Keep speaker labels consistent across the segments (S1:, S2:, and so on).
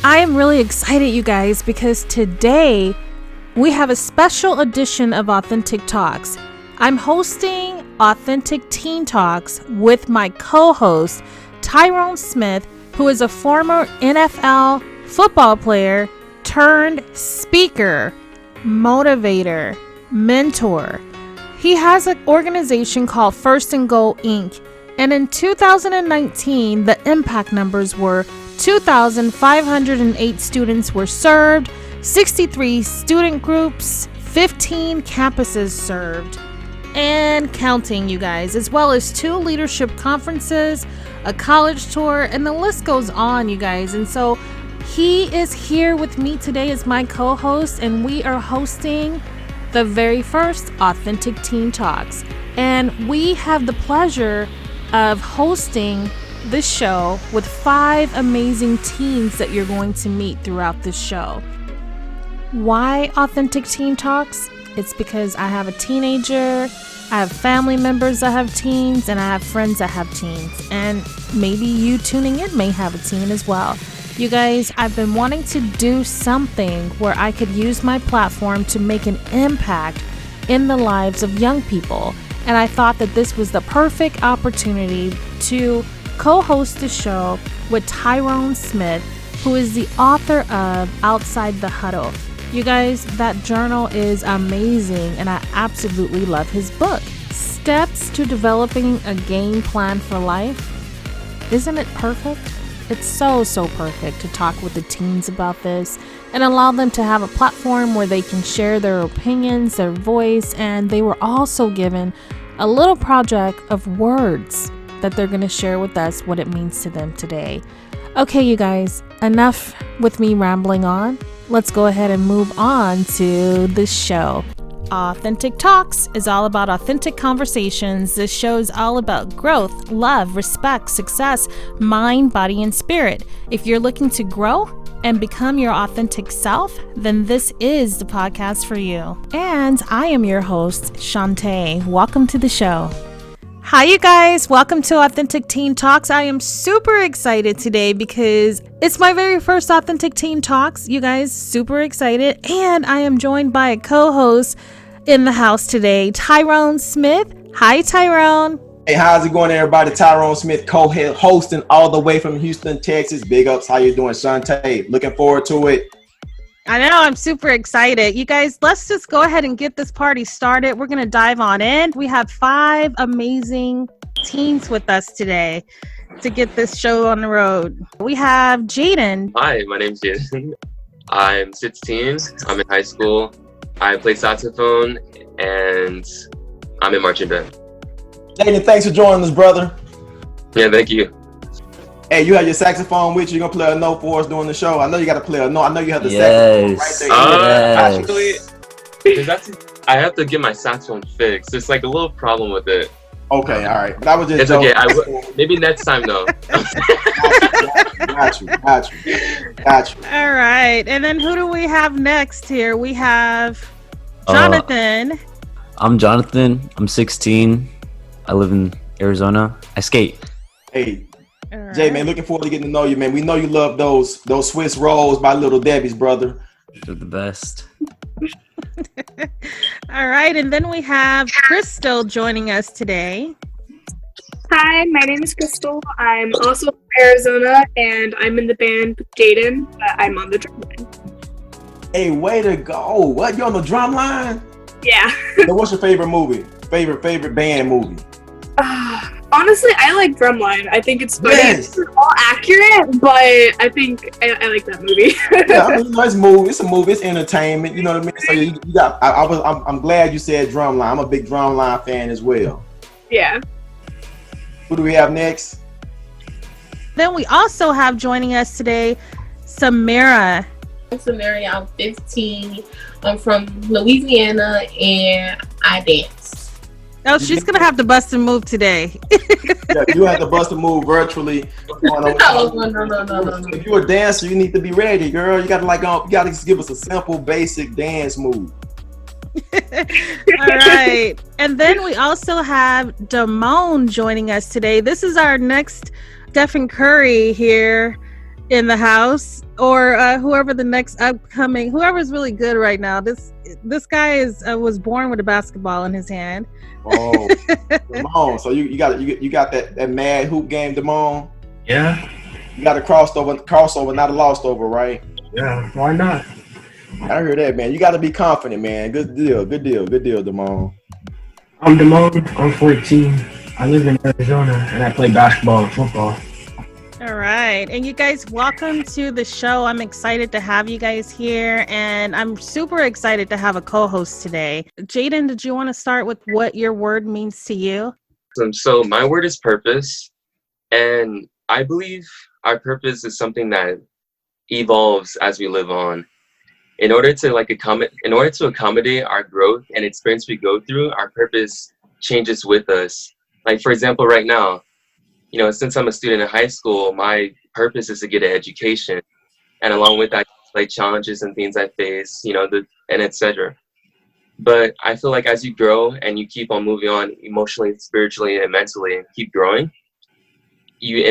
S1: I am really excited, you guys, because today we have a special edition of Authentic Talks. I'm hosting Authentic Teen Talks with my co-host, Tyrone Smith, who is a former NFL football player turned speaker, motivator, mentor. He has an organization called First and Goal Inc. And in 2019, the impact numbers were 2,508 students were served, 63 student groups, 15 campuses served, and counting, you guys, as well as 2 leadership conferences, a college tour, and the list goes on, you guys. And so he is here with me today as my co-host, and we are hosting the very first Authentic Teen Talks. And we have the pleasure of hosting this show with 5 amazing teens that you're going to meet throughout this show. Why Authentic Teen Talks? It's because I have a teenager, I have family members that have teens, and I have friends that have teens. And maybe you tuning in may have a teen as well. You guys, I've been wanting to do something where I could use my platform to make an impact in the lives of young people. And I thought that this was the perfect opportunity to co-host the show with Tyrone Smith, who is the author of Outside The Huddle. You guys, that journal is amazing, and I absolutely love his book. Steps to Developing a Game Plan for Life. Isn't it perfect? It's so perfect to talk with the teens about this and allow them to have a platform where they can share their opinions, their voice, and they were also given a little project of words that they're going to share with us what it means to them today. Okay, you guys, enough with me rambling on. Let's go ahead and move on to the show. Authentic Talks is all about authentic conversations. This show is all about growth, love, respect, success, mind, body, and spirit. If you're looking to grow and become your authentic self, then this is the podcast for you. And I am your host, Shanta. Welcome to the show. Hi, you guys. Welcome to Authentic Teen Talks. I am super excited today because it's my very first Authentic Teen Talks. You guys, super excited. And I am joined by a co-host in the house today, Tyrone Smith. Hi, Tyrone.
S2: Hey, how's it going, everybody? Tyrone Smith, co-hosting all the way from Houston, Texas. Big ups. How you doing, Shanta? Looking forward to it.
S1: I know, I'm super excited. You guys, let's just go ahead and get this party started. We're going to dive on in. We have 5 amazing teens with us today to get this show on the road. We have Jaden.
S3: Hi, my name's Jaden. I'm 16. I'm in high school. I play saxophone and I'm in marching band.
S2: Jaden, thanks for joining us, brother.
S3: Yeah, thank you.
S2: Hey, you have your saxophone with you. You're going to play a note for us during the show. I know you got to play a note. I know you have the saxophone right there.
S3: Actually, I have to get my saxophone fixed. There's like a little problem with it.
S2: Okay, all right. But I was just
S3: It's
S2: joking.
S3: okay. Maybe next time, though.
S2: Got you.
S1: All right. And then who do we have next here? We have Johnathon.
S4: I'm Johnathon. I'm 16. I live in Arizona. I skate.
S2: Hey, right. Jay, man, looking forward to getting to know you, man. We know you love those Swiss rolls by Little Debbie's, brother.
S4: They're the best.
S1: All right, and then we have Kristal joining us today.
S5: Hi, my name is Krystal. I'm also from Arizona, and I'm in the band with Jaden, but I'm on the drum line.
S2: Hey, way to go. What, you on the drum line?
S5: Yeah.
S2: So what's your favorite movie? Favorite band movie?
S5: Honestly, I like Drumline. I think it's funny.
S2: Yes.
S5: It's all accurate, but I think I like that movie.
S2: Yeah, I mean, it's a movie. It's entertainment. You know what I mean? So you got. I'm glad you said Drumline. I'm a big Drumline fan as well.
S5: Yeah.
S2: Who do we have next?
S1: Then we also have joining us today, Samara.
S6: I'm Samaria. I'm 15. I'm from Louisiana, and I dance.
S1: Oh, she's going to have to bust a move today.
S2: Yeah, you have to bust a move virtually.
S6: No.
S2: If you're a dancer, you need to be ready, girl. You gotta just give us a simple, basic dance move.
S1: All right. And then we also have DeMone joining us today. This is our next Stephen Curry here. in the house, or whoever the next upcoming, whoever's really good right now. This guy was born with a basketball in his hand.
S2: Oh, DeMone. So you got that mad hoop game, DeMone.
S7: Yeah.
S2: You got a crossover, not a lost over, right?
S7: Yeah. Why not?
S2: I heard that, man. You got to be confident, man. Good deal, DeMone.
S7: I'm DeMone. I'm 14. I live in Arizona, and I play basketball and football.
S1: All right. And you guys, welcome to the show. I'm excited to have you guys here, and I'm super excited to have a co-host today. Jaden, did you want to start with what your word means to you?
S3: So my word is purpose, and I believe our purpose is something that evolves as we live on. In order to accommodate our growth and experience we go through, our purpose changes with us. Like, for example, right now, since I'm a student in high school, my purpose is to get an education, and along with that, like challenges and things I face, and etc. But I feel like as you grow and you keep on moving on emotionally, spiritually, and mentally, and keep growing, we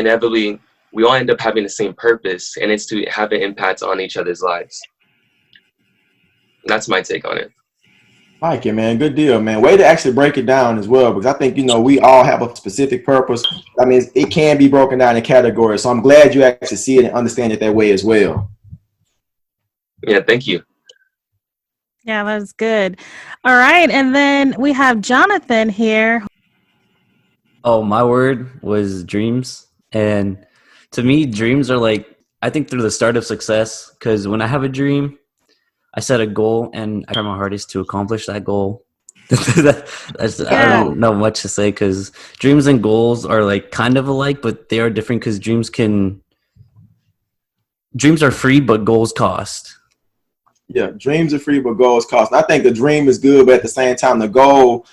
S3: all end up having the same purpose, and it's to have an impact on each other's lives. That's my take on it.
S2: Like it, man. Good deal, man. Way to actually break it down as well, because I think, we all have a specific purpose. I mean, it can be broken down in categories. So I'm glad you actually see it and understand it that way as well.
S3: Yeah, thank you.
S1: Yeah, that's good. All right. And then we have Johnathon here.
S4: Oh, my word was dreams. And to me, dreams are I think they're the start of success, because when I have a dream, I set a goal and I try my hardest to accomplish that goal. I don't know much to say, because dreams and goals are kind of alike, but they are different, because dreams are free, but goals cost.
S2: Yeah, dreams are free, but goals cost. And I think the dream is good, but at the same time, the goal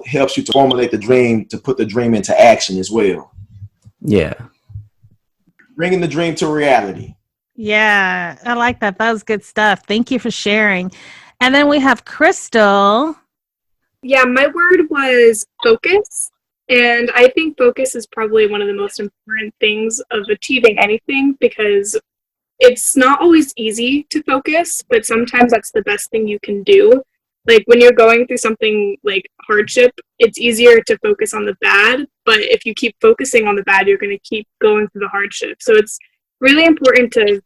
S2: helps you to formulate the dream, to put the dream into action as well.
S4: Yeah.
S2: Bringing the dream to reality.
S1: Yeah, I like that. That was good stuff. Thank you for sharing. And then we have Kristal.
S5: Yeah, my word was focus. And I think focus is probably one of the most important things of achieving anything, because it's not always easy to focus, but sometimes that's the best thing you can do. Like when you're going through something like hardship, it's easier to focus on the bad, but if you keep focusing on the bad, you're going to keep going through the hardship. So it's really important to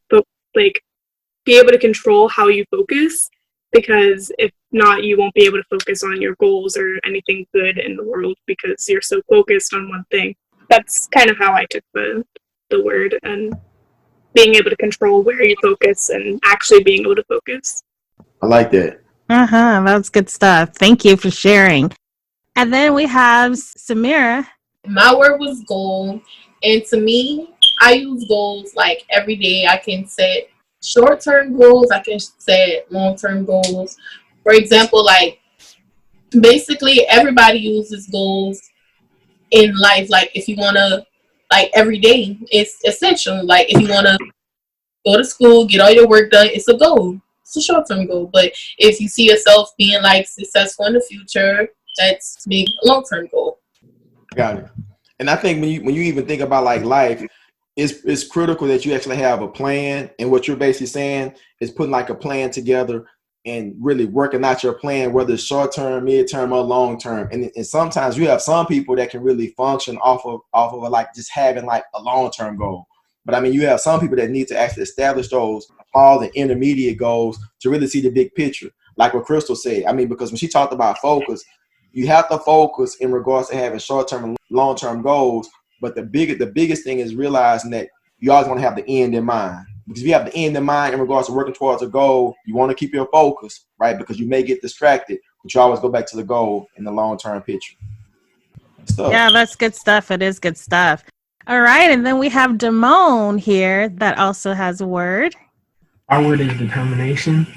S5: be able to control how you focus, because if not, you won't be able to focus on your goals or anything good in the world, because you're so focused on one thing. That's kind of how I took the word, and being able to control where you focus and actually being able to focus.
S2: I like that.
S1: That's good stuff. Thank you for sharing. And then we have Samira.
S6: My word was goal. And to me, I use goals every day. I can set short-term goals. I can set long-term goals. For example, basically everybody uses goals in life. If you want to, every day, it's essential. If you want to go to school, get all your work done, it's a goal. It's a short-term goal. But if you see yourself being successful in the future, that's maybe a long-term goal.
S2: Got it. And I think when you even think about life, it's critical that you actually have a plan. And what you're basically saying is putting a plan together and really working out your plan, whether it's short-term, mid-term, or long-term. And sometimes you have some people that can really function off of just having a long-term goal. But I mean, you have some people that need to actually establish those small and intermediate goals to really see the big picture. Like what Kristal said. I mean, because when she talked about focus, you have to focus in regards to having short-term and long-term goals. But the biggest thing is realizing that you always want to have the end in mind. Because if you have the end in mind in regards to working towards a goal, you want to keep your focus, right? Because you may get distracted, but you always go back to the goal in the long-term picture.
S1: Yeah, that's good stuff. It is good stuff. All right, and then we have DeMone here that also has a word.
S7: Our word is determination.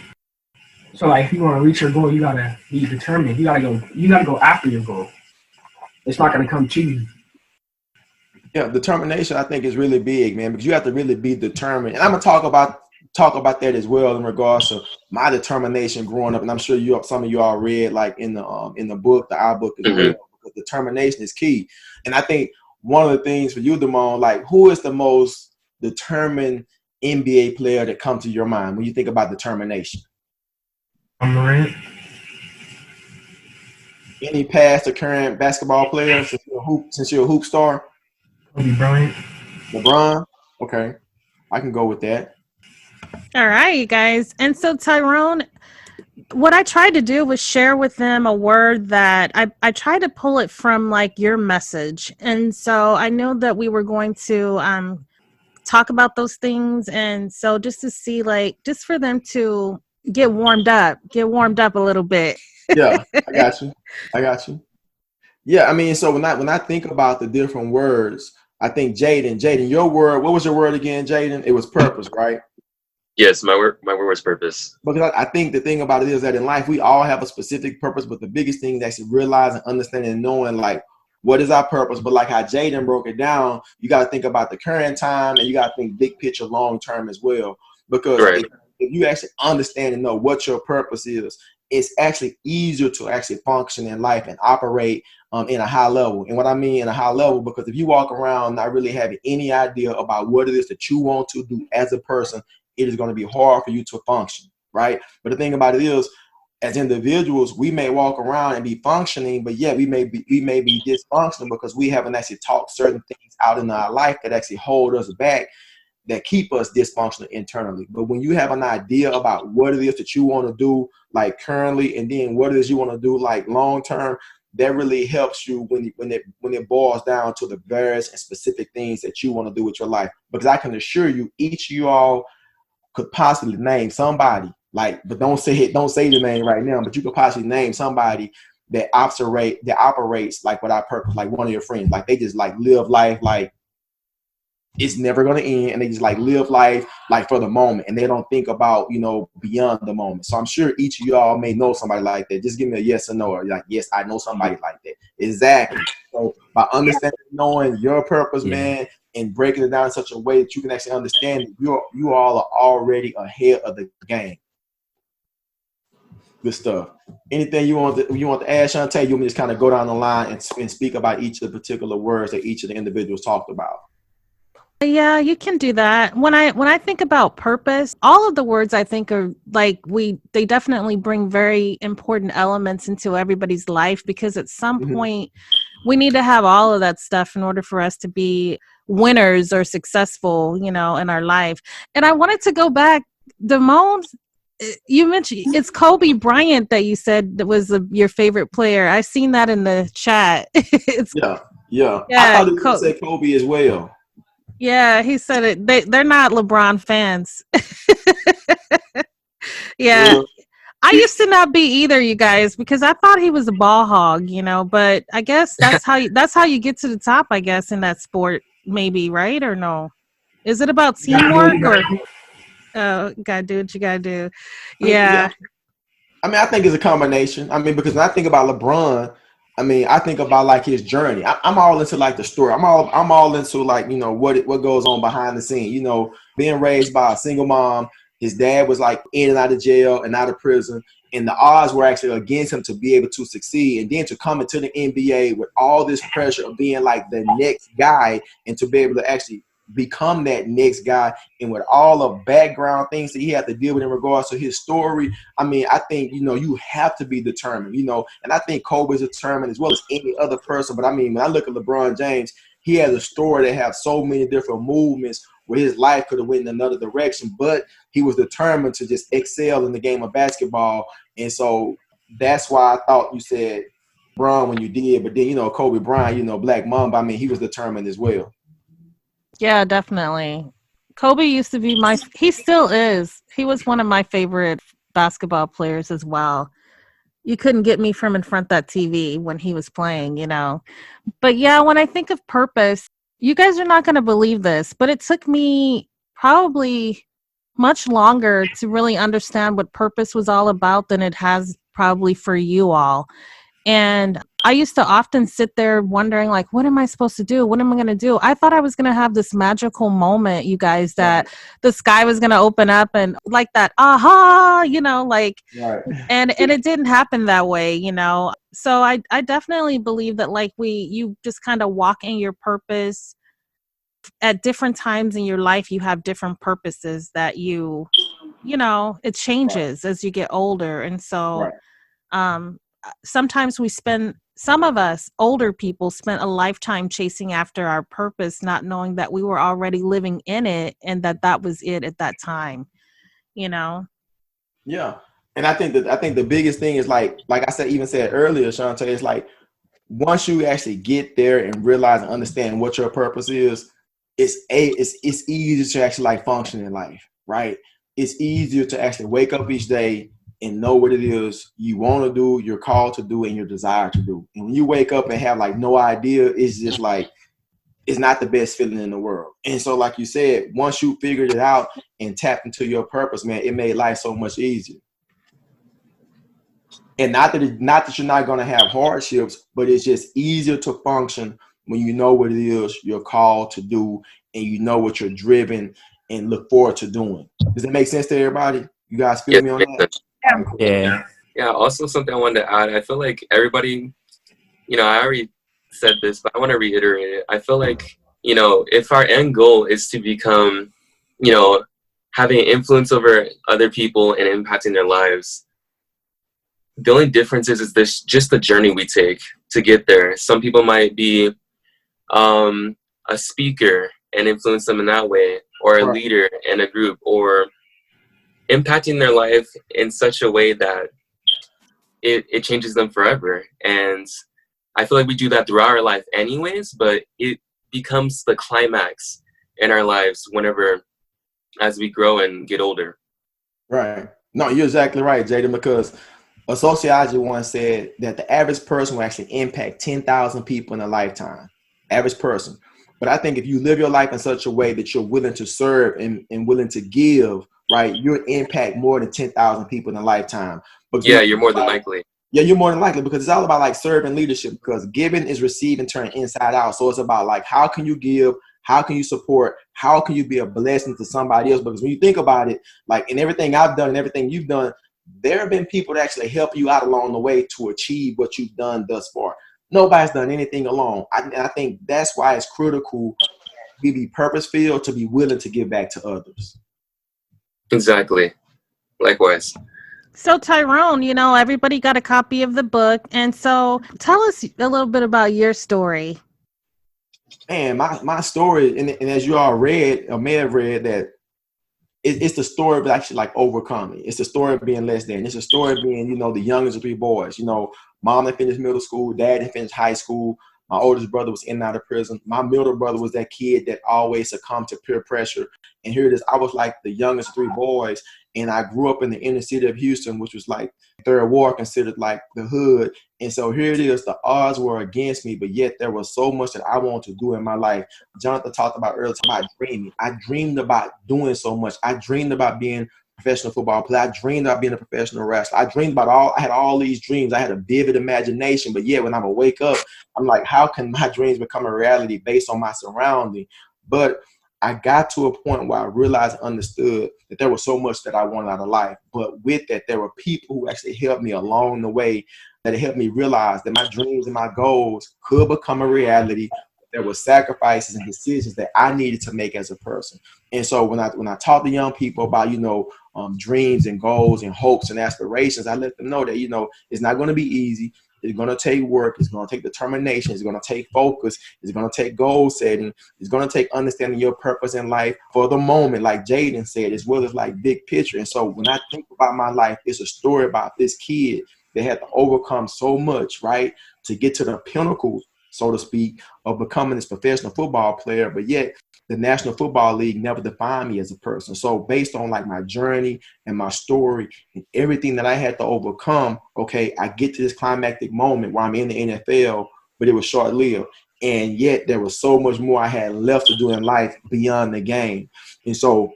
S7: So if you want to reach your goal, you gotta be determined. You gotta go after your goal. It's not gonna come to you.
S2: Yeah, determination I think is really big, man, because you have to really be determined. And I'm gonna talk about that as well in regards to my determination growing up. And I'm sure some of you all read in the book, our book as well. Because determination is key. And I think one of the things for you, DeMone, who is the most determined NBA player that comes to your mind when you think about determination?
S7: Morant.
S2: Any past or current basketball players since you're a hoop star?
S7: Kobe Bryant.
S2: LeBron? Okay. I can go with that.
S1: All right, you guys. And so Tyrone, what I tried to do was share with them a word that I tried to pull it from like your message. And so I know that we were going to talk about those things. And so just to see, like, just for them to get warmed up a little bit.
S2: Yeah, I got you. Yeah, I mean, so when I think about the different words, I think Jaden, your word, what was your word again, Jaden? It was purpose, right?
S3: Yes, my word was purpose.
S2: Because I think the thing about it is that in life, we all have a specific purpose, but the biggest thing is actually realizing, understanding, and knowing, like, what is our purpose? But like how Jaden broke it down, you got to think about the current time, and you got to think big picture, long term as well. Because
S3: Right.
S2: if you actually understand and know what your purpose is, it's actually easier to actually function in life and operate in a high level. And what I mean in a high level, because if you walk around not really having any idea about what it is that you want to do as a person, it is going to be hard for you to function, right? But the thing about it is, as individuals, we may walk around and be functioning, but yeah, we may be dysfunctional because we haven't actually taught certain things out in our life that actually hold us back, that keep us dysfunctional internally. But when you have an idea about what it is that you want to do, like currently, and then what it is you want to do, like long term, that really helps you when it boils down to the various and specific things that you want to do with your life. Because I can assure you, each of you all could possibly name somebody, like, but don't say the name right now, but you could possibly name somebody that operates like without purpose, like one of your friends. Like they just like live life like it's never gonna end, and they just like live life like for the moment, and they don't think about, you know, beyond the moment. So I'm sure each of y'all may know somebody like that. Just give me a yes or no, or like, yes, I know somebody like that. Exactly. So by understanding, knowing your purpose, man, and breaking it down in such a way that you can actually understand that you all are already ahead of the game. Good stuff. Anything you want to add, Shanta? You want me to just kind of go down the line and speak about each of the particular words that each of the individuals talked about?
S1: Yeah, you can do that. When I think about purpose, all of the words I think are like they definitely bring very important elements into everybody's life, because at some point we need to have all of that stuff in order for us to be winners or successful, you know, in our life. And I wanted to go back, DeMone, you mentioned it's Kobe Bryant that you said that was your favorite player. I've seen that in the chat.
S2: Yeah. I thought you would say Kobe as well.
S1: Yeah, he said it. They're not LeBron fans. Yeah. I used to not be either, you guys, because I thought he was a ball hog, you know, but I guess that's how you get to the top, I guess, in that sport, maybe, right? Or no? Is it about teamwork or gotta do what you gotta do? Yeah.
S2: I mean, I think it's a combination. I mean, because when I think about LeBron, I mean, I think about like his journey. I'm all into like the story. I'm all into like, you know, what goes on behind the scene. You know, being raised by a single mom, his dad was like in and out of jail and out of prison, and the odds were actually against him to be able to succeed, and then to come into the NBA with all this pressure of being like the next guy, and to be able to actually become that next guy, and with all the background things that he had to deal with in regards to his story. I mean, I think, you know, you have to be determined, you know, and I think Kobe's determined as well as any other person. But I mean, when I look at LeBron James, he has a story that has so many different movements where his life could have went in another direction, but he was determined to just excel in the game of basketball. And so that's why I thought you said Bron when you did, but then, you know, Kobe Bryant, you know, Black Mamba, I mean, he was determined as well.
S1: Yeah, definitely. Kobe used to be he still is. He was one of my favorite basketball players as well. You couldn't get me from in front of that TV when he was playing, you know. But yeah, when I think of purpose, you guys are not going to believe this, but it took me probably much longer to really understand what purpose was all about than it has probably for you all. And I used to often sit there wondering, like, what am I supposed to do? What am I going to do? I thought I was going to have this magical moment, you guys, that the sky was going to open up and like that, aha, you know, like, and it didn't happen that way, you know? So I definitely believe that, like, you just kind of walk in your purpose at different times in your life, you have different purposes that it changes as you get older. And so
S2: Right.
S1: sometimes some of us older people spent a lifetime chasing after our purpose, not knowing that we were already living in it and that was it at that time,
S2: Yeah. And I think the biggest thing is like I said earlier, Shanta, is like once you actually get there and realize and understand what your purpose is, it's easier to actually like function in life, right? It's easier to actually wake up each day and know what it is you want to do, you're called to do, and your desire to do. And when you wake up and have like no idea, it's just like it's not the best feeling in the world. And so, like you said, once you figured it out and tapped into your purpose, man, it made life so much easier. And not that you're not going to have hardships, but it's just easier to function when you know what it is you're called to do and you know what you're driven and look forward to doing. Does that make sense to everybody? You guys feel me on that?
S4: Yeah.
S3: Yeah, also something I wanted to add, I feel like everybody, I already said this, but I want to reiterate it. I feel like, if our end goal is to become, having influence over other people and impacting their lives, the only difference is this just the journey we take to get there. Some people might be a speaker and influence them in that way, or a leader in a group, or impacting their life in such a way that it changes them forever. And I feel like we do that throughout our life anyways, but it becomes the climax in our lives as we grow and get older.
S2: Right. No, you're exactly right, Jaden, because a sociology once said that the average person will actually impact 10,000 people in a lifetime. Average person. But I think if you live your life in such a way that you're willing to serve and willing to give, right, you'll impact more than 10,000 people in a lifetime. But
S3: you're more than likely.
S2: Yeah, you're more than likely, because it's all about like serving leadership, because giving is receiving, turning inside out. So it's about like, how can you give? How can you support? How can you be a blessing to somebody else? Because when you think about it, like in everything I've done and everything you've done, there have been people that actually help you out along the way to achieve what you've done thus far. Nobody's done anything alone. I think that's why it's critical to be purpose-filled, to be willing to give back to others.
S3: Exactly. Likewise.
S1: So Tyrone, everybody got a copy of the book. And so tell us a little bit about your story.
S2: Man, my story, and as you all read or may have read, that it's the story of actually like overcoming. It's the story of being less than. It's the story of being, the youngest of three boys. Mom had finished middle school, dad had finished high school. My oldest brother was in and out of prison. My middle brother was that kid that always succumbed to peer pressure. And here it is. I was like the youngest of three boys. And I grew up in the inner city of Houston, which was like third ward, considered like the hood. And so here it is. The odds were against me, but yet there was so much that I wanted to do in my life. Johnathon talked about earlier about dreaming. I dreamed about doing so much. I dreamed about being a professional football player. I dreamed about being a professional wrestler. I had all these dreams. I had a vivid imagination, but yet when I would wake up, I'm like, how can my dreams become a reality based on my surrounding? But I got to a point where I realized and understood that there was so much that I wanted out of life. But with that, there were people who actually helped me along the way, that helped me realize that my dreams and my goals could become a reality. There were sacrifices and decisions that I needed to make as a person. And so when I talk to young people about, dreams and goals and hopes and aspirations, I let them know that, it's not going to be easy. It's going to take work. It's going to take determination. It's going to take focus. It's going to take goal setting. It's going to take understanding your purpose in life for the moment, like Jaden said, as well as like big picture. And so when I think about my life, it's a story about this kid that had to overcome so much, right, to get to the pinnacle, so to speak, of becoming this professional football player. But yet the National Football League never defined me as a person. So based on like my journey and my story and everything that I had to overcome, okay, I get to this climactic moment where I'm in the NFL, but it was short-lived. And yet there was so much more I had left to do in life beyond the game. And so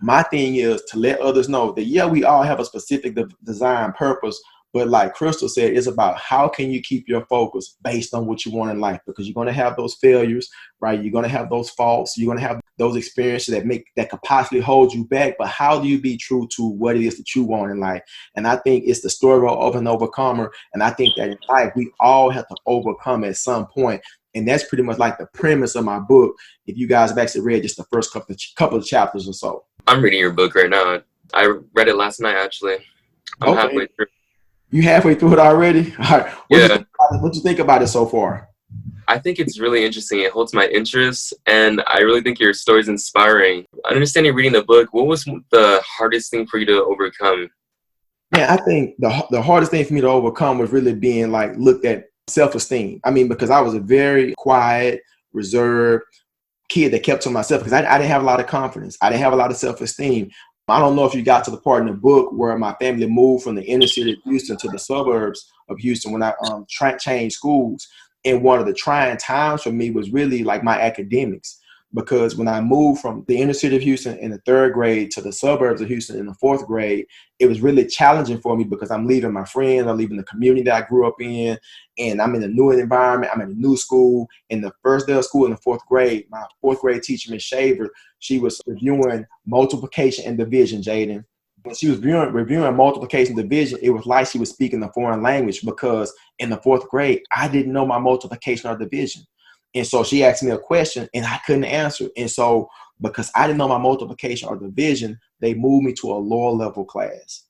S2: my thing is to let others know that, yeah, we all have a specific design purpose, but like Kristal said, it's about how can you keep your focus based on what you want in life, because you're going to have those failures, right? You're going to have those faults. You're going to have those experiences that could possibly hold you back. But how do you be true to what it is that you want in life? And I think it's the story of an overcomer. And I think that in life, we all have to overcome at some point. And that's pretty much like the premise of my book. If you guys have actually read just the first couple of chapters or so.
S3: I'm reading your book right now. I read it last night, actually. I'm halfway through.
S2: You halfway through it already? All right. What you think about it so far?
S3: I think it's really interesting. It holds my interest, and I really think your story is inspiring. I understand you're reading the book. What was the hardest thing for you to overcome?
S2: Man, I think the hardest thing for me to overcome was really being like looked at self-esteem. I mean, because I was a very quiet, reserved kid that kept to myself because I didn't have a lot of confidence. I didn't have a lot of self-esteem. I don't know if you got to the part in the book where my family moved from the inner city of Houston to the suburbs of Houston when I changed schools. And one of the trying times for me was really like my academics, because when I moved from the inner city of Houston in the 3rd grade to the suburbs of Houston in the 4th grade, it was really challenging for me because I'm leaving my friends, I'm leaving the community that I grew up in, and I'm in a new environment, I'm in a new school. In the first day of school in the 4th grade, my 4th grade teacher, Ms. Shaver, she was reviewing multiplication and division, Jaden. When she was reviewing multiplication division, it was like she was speaking a foreign language, because in the 4th grade, I didn't know my multiplication or division. And so she asked me a question and I couldn't answer. And so because I didn't know my multiplication or division, they moved me to a lower level class.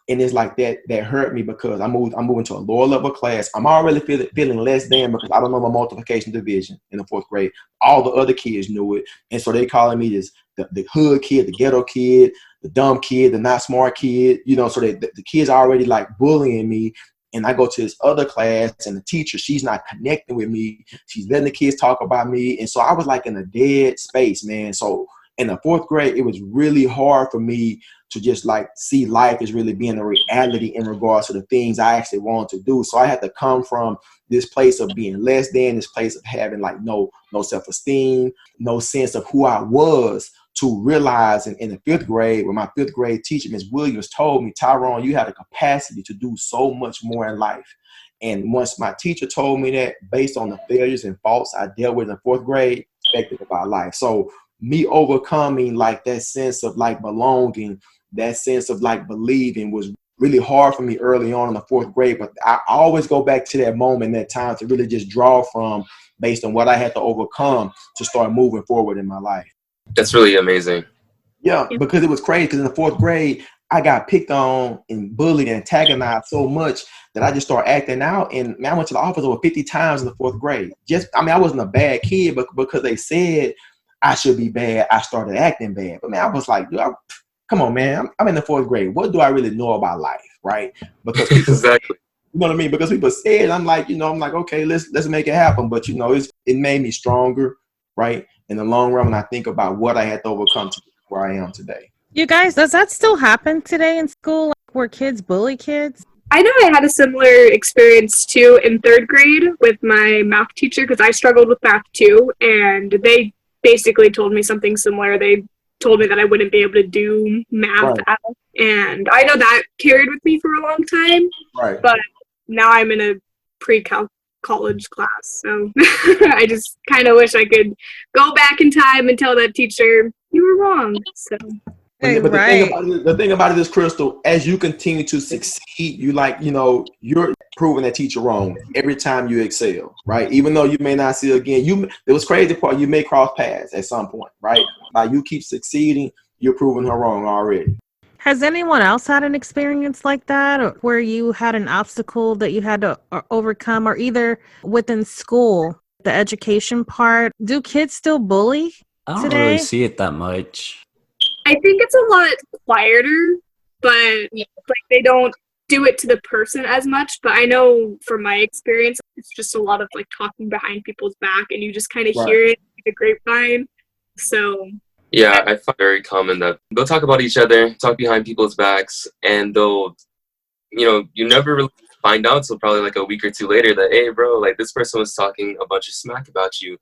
S2: And it's like that hurt me, because I'm moving to a lower level class. I'm already feeling less than, because I don't know my multiplication division in the 4th grade. All the other kids knew it. And so they calling me this the hood kid, the ghetto kid, the dumb kid, the not smart kid, so the kids are already like bullying me. And I go to this other class and the teacher, she's not connecting with me. She's letting the kids talk about me. And so I was like in a dead space, man. So in the 4th grade, it was really hard for me to just like see life as really being a reality in regards to the things I actually wanted to do. So I had to come from this place of being less than, this place of having like no self-esteem, no sense of who I was, to realize in the 5th grade, when my 5th grade teacher, Ms. Williams, told me, Tyrone, you had a capacity to do so much more in life. And once my teacher told me that, based on the failures and faults I dealt with in the 4th grade, perspective about life. So me overcoming like that sense of like belonging, that sense of like believing, was really hard for me early on in the 4th grade. But I always go back to that moment, that time, to really just draw from based on what I had to overcome to start moving forward in my life.
S3: That's really amazing.
S2: Yeah, because it was crazy, because in the 4th grade, I got picked on and bullied and antagonized so much that I just started acting out. And man, I went to the office over 50 times in the 4th grade. I wasn't a bad kid, but because they said I should be bad, I started acting bad. But man, I was like, dude, come on, man. I'm in the 4th grade. What do I really know about life, right? Because people,
S3: exactly.
S2: You know what I mean? Because people said, I'm like, okay, let's make it happen. But it made me stronger, right? In the long run, when I think about what I had to overcome to where I am today.
S1: You guys, does that still happen today in school, like, where kids bully kids?
S5: I know I had a similar experience too in 3rd grade with my math teacher, because I struggled with math too, and they basically told me something similar. They told me that I wouldn't be able to do math at all. And I know that carried with me for a long time.
S2: Right.
S5: But now I'm in a pre-calc college class. So I just kind of wish I could go back in time and tell that teacher, you were wrong. So.
S2: But the thing about it is, Kristal, as you continue to succeed, you're proving that teacher wrong every time you excel, right? Even though you may not see again, it was crazy part, you may cross paths at some point, right? Like you keep succeeding, you're proving her wrong already.
S1: Has anyone else had an experience like that, or where you had an obstacle that you had to overcome, or either within school, the education part? Do kids still bully
S4: I don't
S1: today?
S4: really see it that much.
S5: I think it's a lot quieter, but like they don't do it to the person as much. But I know from my experience, it's just a lot of like talking behind people's back, and you just kind of hear it like a grapevine. So
S3: yeah, I find it very common that they'll talk about each other, talk behind people's backs, and they'll, you never really find out until probably like a week or two later that, hey, bro, like this person was talking a bunch of smack about you.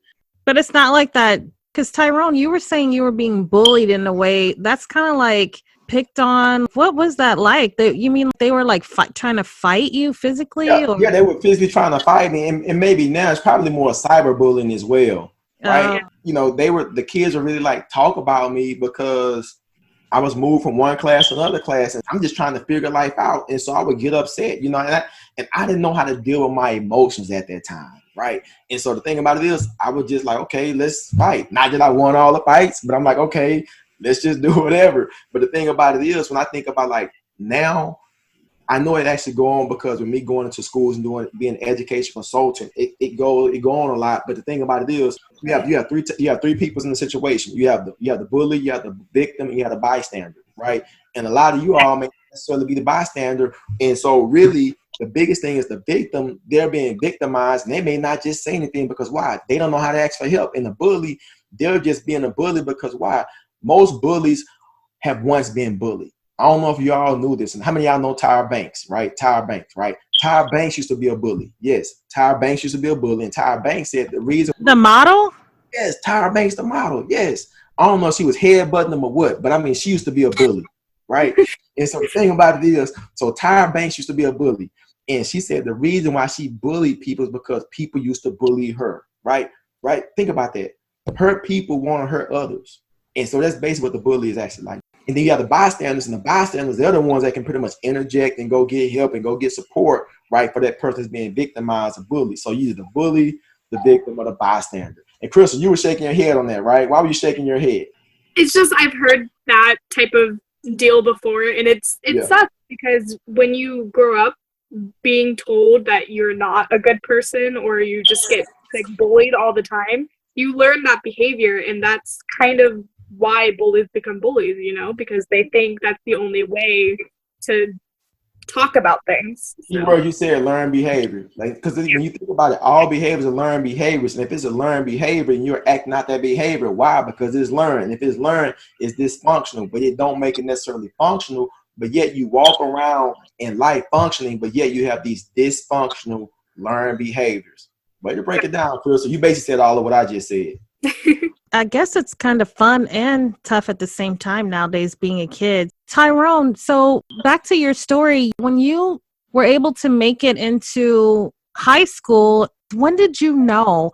S1: But it's not like that. Because Tyrone, you were saying you were being bullied in a way that's kind of like picked on. What was that like? You mean they were like trying to fight you physically?
S2: Yeah, they were physically trying to fight me, and maybe now it's probably more cyberbullying as well, right? The kids are really like talk about me because I was moved from one class to another class, and I'm just trying to figure life out, and so I would get upset, and I didn't know how to deal with my emotions at that time. right? And so the thing about it is, I was just like, okay, let's fight. Not that I won all the fights, but I'm like, okay, let's just do whatever. But the thing about it is, when I think about like now, I know it actually go on because with me going into schools and being an education consultant, it go on a lot. But the thing about it is, you have three people in the situation. You have the bully, you have the victim, and you have the bystander, right? And a lot of you all may not necessarily be the bystander. And so really the biggest thing is the victim. They're being victimized, and they may not just say anything because why? They don't know how to ask for help. And the bully, they're just being a bully because why? Most bullies have once been bullied. I don't know if you all knew this. And how many of y'all know Tyra Banks, right? Tyra Banks, right? Tyra Banks used to be a bully. Yes, Tyra Banks used to be a bully. And Tyra Banks said the reason.
S1: The model?
S2: Yes, Tyra Banks, the model. Yes. I don't know if she was headbutting them or what, but I mean, she used to be a bully, right? And so the thing about it is, so Tyra Banks used to be a bully. And she said the reason why she bullied people is because people used to bully her, right? Right? Think about that. Hurt people want to hurt others. And so that's basically what the bully is actually like. And then you have the bystanders, and the bystanders, they're the ones that can pretty much interject and go get help and go get support, right, for that person that's being victimized or bullied. So you're the bully, the victim, or the bystander. And Krystal, you were shaking your head on that, right? Why were you shaking your head?
S5: It's just I've heard that type of deal before, and it sucks because when you grow up being told that you're not a good person or you just get like bullied all the time, you learn that behavior, and that's kind of why bullies become bullies, you know, because they think that's the only way to talk about things.
S2: The word you said, learned behavior. Like, because when you think about it, all behaviors are learned behaviors. And if it's a learned behavior and you're acting out that behavior, why? Because it's learned. If it's learned, it's dysfunctional, but it don't make it necessarily functional. But yet you walk around in life functioning, but yet you have these dysfunctional learned behaviors. But to break it down, Krystal, you basically said all of what I just said.
S1: I guess it's kind of fun and tough at the same time nowadays being a kid. Tyrone, so back to your story. When you were able to make it into high school, when did you know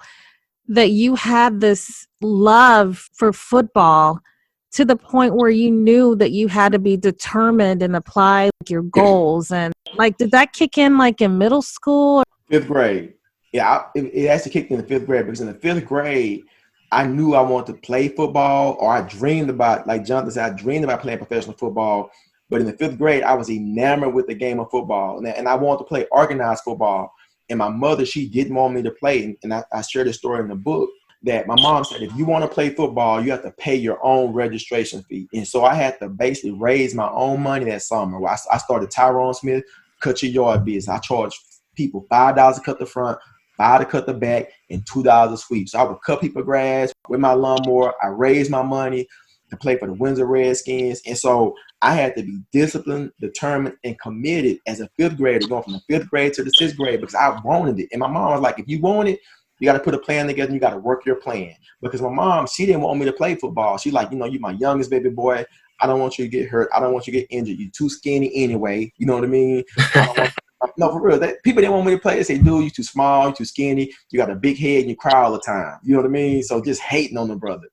S1: that you had this love for football to the point where you knew that you had to be determined and apply your goals? And like, did that kick in like in middle school?
S2: 5th grade. Yeah, it actually kicked in the 5th grade because in the 5th grade, I knew I wanted to play football, or I dreamed about, like Jonathan said, I dreamed about playing professional football. But in the 5th grade, I was enamored with the game of football. And I wanted to play organized football. And my mother, she didn't want me to play. And I shared a story in the book that my mom said, if you want to play football, you have to pay your own registration fee. And so I had to basically raise my own money that summer. I started Tyrone Smith, Cut Your Yard business. I charged people $5 to cut the front, $5 to cut the back, and $2 a sweep. So I would cut people grass with my lawnmower. I raised my money to play for the Windsor Redskins. And so I had to be disciplined, determined, and committed as a 5th grader, going from the 5th grade to the 6th grade because I wanted it. And my mom was like, if you want it, you got to put a plan together and you got to work your plan. Because my mom, she didn't want me to play football. She's like, you know, you're my youngest baby boy. I don't want you to get hurt. I don't want you to get injured. You're too skinny anyway. You know what I mean? No, for real. People didn't want me to play. They say, dude, you're too small, you're too skinny, you got a big head, and you cry all the time. You know what I mean? So just hating on the brother.